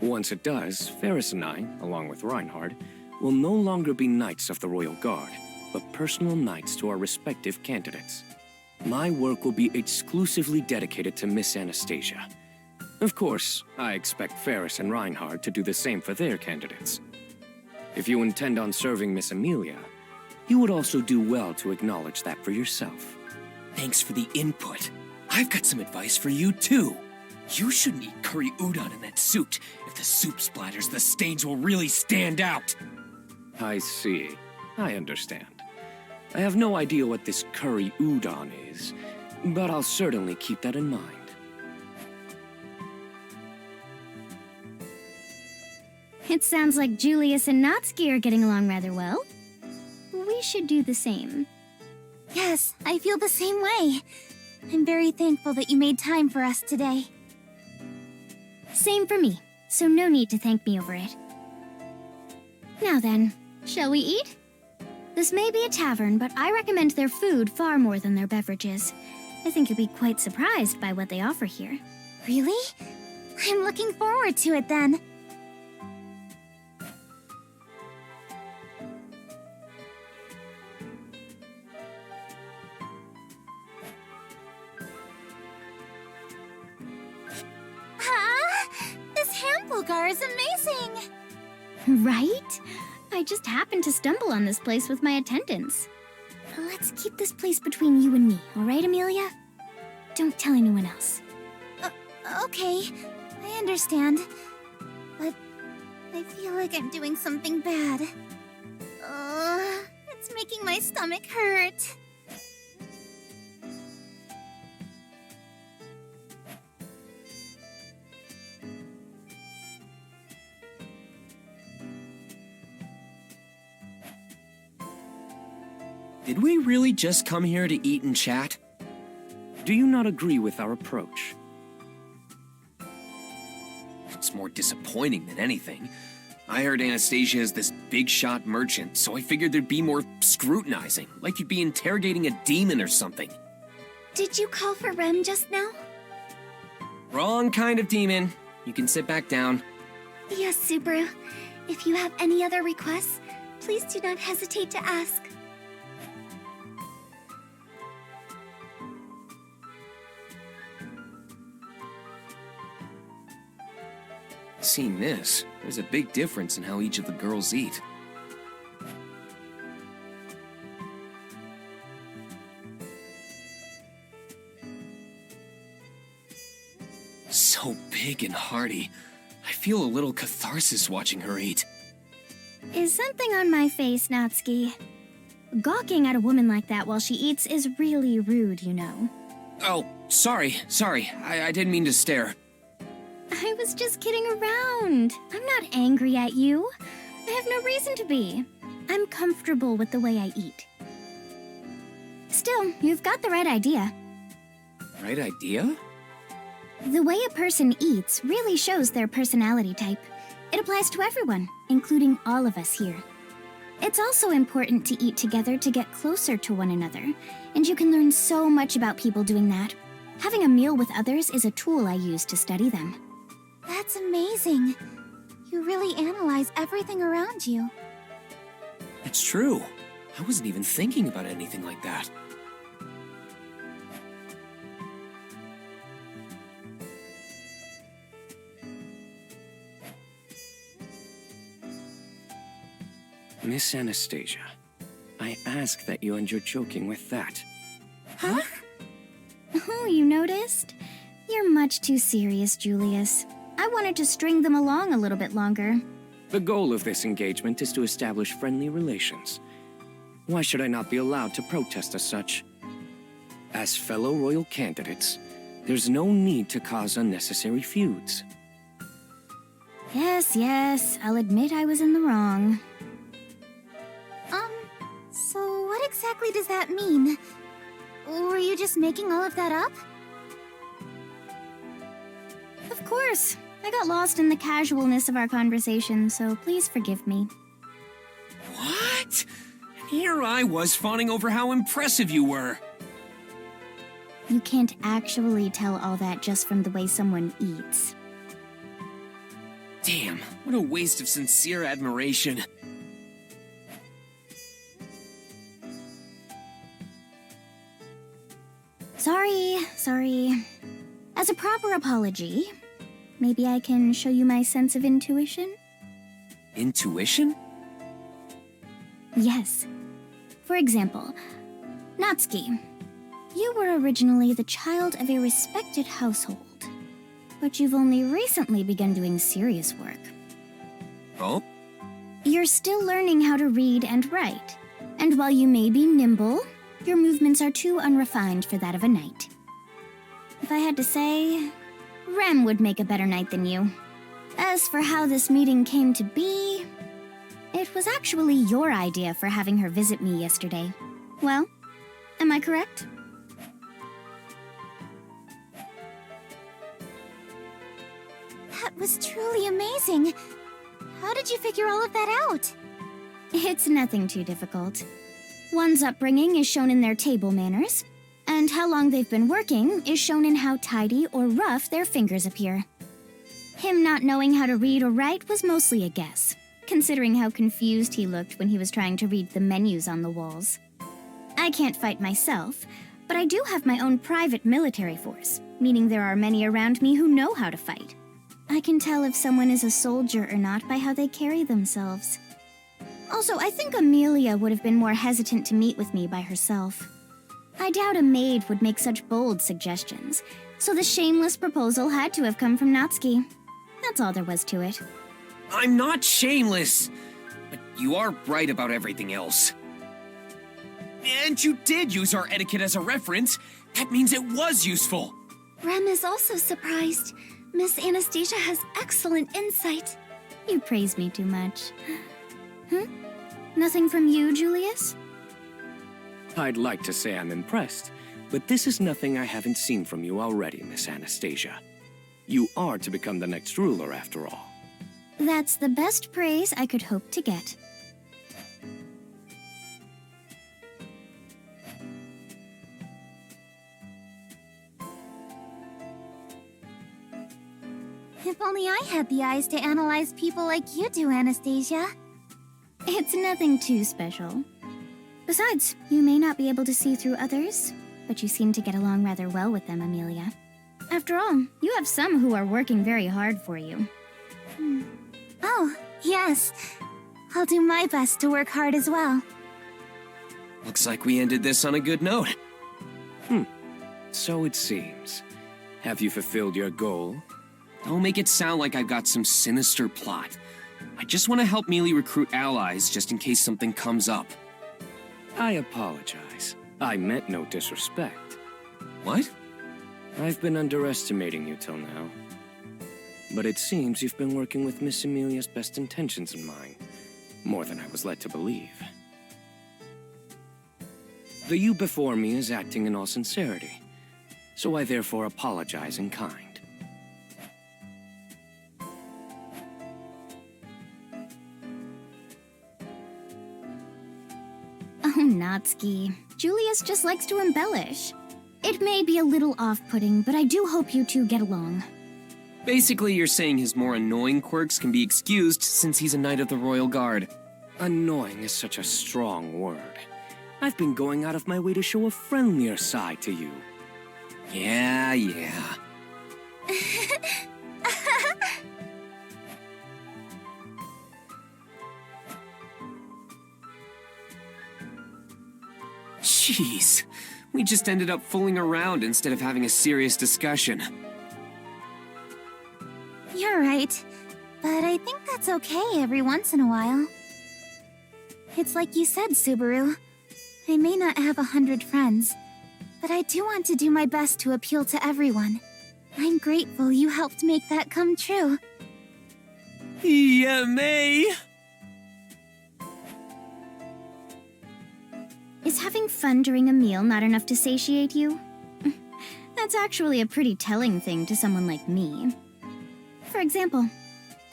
Once it does, Ferris and I, along with Reinhard, will no longer be Knights of the Royal Guard, but personal knights to our respective candidates. My work will be exclusively dedicated to Miss Anastasia. Of course, I expect Ferris and Reinhard to do the same for their candidates. If you intend on serving Miss Emilia, you would also do well to acknowledge that for yourself. Thanks for the input. I've got some advice for you, too. You shouldn't eat curry udon in that suit. If the soup splatters, the stains will really stand out. I see. I understand. I have no idea what this curry udon is, but I'll certainly keep that in mind. It sounds like Julius and Natsuki are getting along rather well. We should do the same. Yes, I feel the same way. I'm very thankful that you made time for us today. Same for me, so no need to thank me over it. Now then, shall we eat? This may be a tavern, but I recommend their food far more than their beverages. I think you'll be quite surprised by what they offer here. Really? I'm looking forward to it then. This hamburger is amazing! Right? I just happened to stumble on this place with my attendants. Let's keep this place between you and me, alright, Emilia? Don't tell anyone else. Okay, I understand. But I feel like I'm doing something bad. It's making my stomach hurt. Did we really just come here to eat and chat? Do you not agree with our approach? It's more disappointing than anything. I heard Anastasia is this big-shot merchant, so I figured there'd be more scrutinizing, like you'd be interrogating a demon or something. Did you call for Rem just now? Wrong kind of demon. You can sit back down. Yes, Subaru. If you have any other requests, please do not hesitate to ask. Seeing this, there's a big difference in how each of the girls eat. So big and hearty. I feel a little catharsis watching her eat. Is something on my face, Natsuki? Gawking at a woman like that while she eats is really rude, you know. Oh, sorry. I didn't mean to stare. I was just kidding around. I'm not angry at you. I have no reason to be. I'm comfortable with the way I eat. Still, you've got the right idea. Right idea? The way a person eats really shows their personality type. It applies to everyone, including all of us here. It's also important to eat together to get closer to one another, and you can learn so much about people doing that. Having a meal with others is a tool I use to study them. That's amazing. You really analyze everything around you. It's true. I wasn't even thinking about anything like that. Miss Anastasia, I ask that you end your joking with that. Huh? Oh, you noticed? You're much too serious, Julius. I wanted to string them along a little bit longer. The goal of this engagement is to establish friendly relations. Why should I not be allowed to protest as such? As fellow royal candidates, there's no need to cause unnecessary feuds. Yes, I'll admit I was in the wrong. So what exactly does that mean? Were you just making all of that up? Of course. I got lost in the casualness of our conversation, so please forgive me. What? Here I was fawning over how impressive you were. You can't actually tell all that just from the way someone eats. Damn, what a waste of sincere admiration. Sorry. As a proper apology, maybe I can show you my sense of intuition? Intuition? Yes. For example, Natsuki, you were originally the child of a respected household, but you've only recently begun doing serious work. Oh? You're still learning how to read and write, and while you may be nimble, your movements are too unrefined for that of a knight. If I had to say, Rem would make a better knight than you. As for how this meeting came to be, it was actually your idea for having her visit me yesterday. Well, am I correct? That was truly amazing. How did you figure all of that out? It's nothing too difficult. One's upbringing is shown in their table manners, and how long they've been working is shown in how tidy or rough their fingers appear. Him not knowing how to read or write was mostly a guess, considering how confused he looked when he was trying to read the menus on the walls. I can't fight myself, but I do have my own private military force, meaning there are many around me who know how to fight. I can tell if someone is a soldier or not by how they carry themselves. Also, I think Emilia would have been more hesitant to meet with me by herself. I doubt a maid would make such bold suggestions, so the shameless proposal had to have come from Natsuki. That's all there was to it. I'm not shameless, but you are right about everything else. And you did use our etiquette as a reference. That means it was useful. Rem is also surprised. Miss Anastasia has excellent insight. You praise me too much. Nothing from you, Julius? I'd like to say I'm impressed, but this is nothing I haven't seen from you already, Miss Anastasia. You are to become the next ruler, after all. That's the best praise I could hope to get. If only I had the eyes to analyze people like you do, Anastasia. It's nothing too special. Besides, you may not be able to see through others, but you seem to get along rather well with them, Emilia. After all, you have some who are working very hard for you. Oh, yes. I'll do my best to work hard as well. Looks like we ended this on a good note. So it seems. Have you fulfilled your goal? Don't make it sound like I've got some sinister plot. I just want to help Emilia recruit allies just in case something comes up. I apologize. I meant no disrespect. What? I've been underestimating you till now. But it seems you've been working with Miss Emilia's best intentions in mind. More than I was led to believe. The you before me is acting in all sincerity. So I therefore apologize in kind. Oh, Natsuki. Julius just likes to embellish. It may be a little off-putting, but I do hope you two get along. Basically, you're saying his more annoying quirks can be excused since he's a Knight of the Royal Guard. Annoying is such a strong word. I've been going out of my way to show a friendlier side to you. Yeah. Jeez, we just ended up fooling around instead of having a serious discussion. You're right, but I think that's okay every once in a while. It's like you said, Subaru. I may not have 100 friends, but I do want to do my best to appeal to everyone. I'm grateful you helped make that come true. Yeah, May! Is having fun during a meal not enough to satiate you? That's actually a pretty telling thing to someone like me. For example,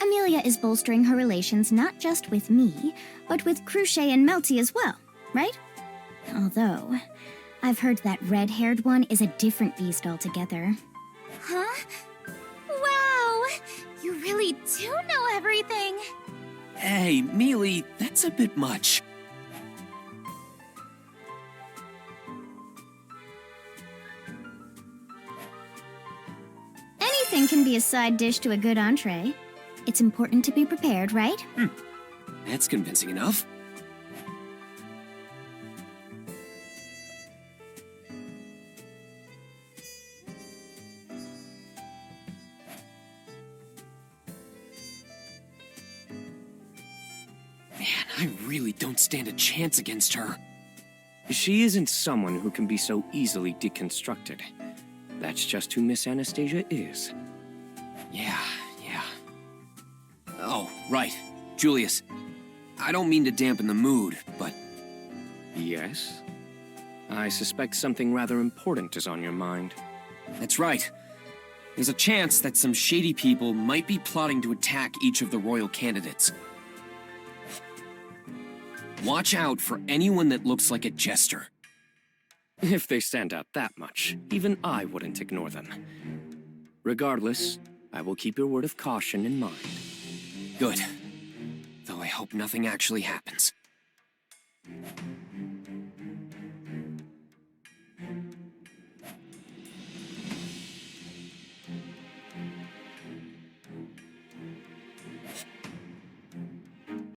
Emilia is bolstering her relations not just with me, but with Cruchet and Melty as well, right? Although, I've heard that red-haired one is a different beast altogether. Huh? Wow! You really do know everything! Hey, Mealy, that's a bit much. Anything can be a side dish to a good entree. It's important to be prepared, right? That's convincing enough. Man, I really don't stand a chance against her. She isn't someone who can be so easily deconstructed. That's just who Miss Anastasia is. Yeah. Oh, right. Julius, I don't mean to dampen the mood, but Yes? I suspect something rather important is on your mind. that's right. There's a chance that some shady people might be plotting to attack each of the royal candidates. Watch out for anyone that looks like a jester. If they stand out that much, even I wouldn't ignore them. Regardless, I will keep your word of caution in mind. Good. Though I hope nothing actually happens.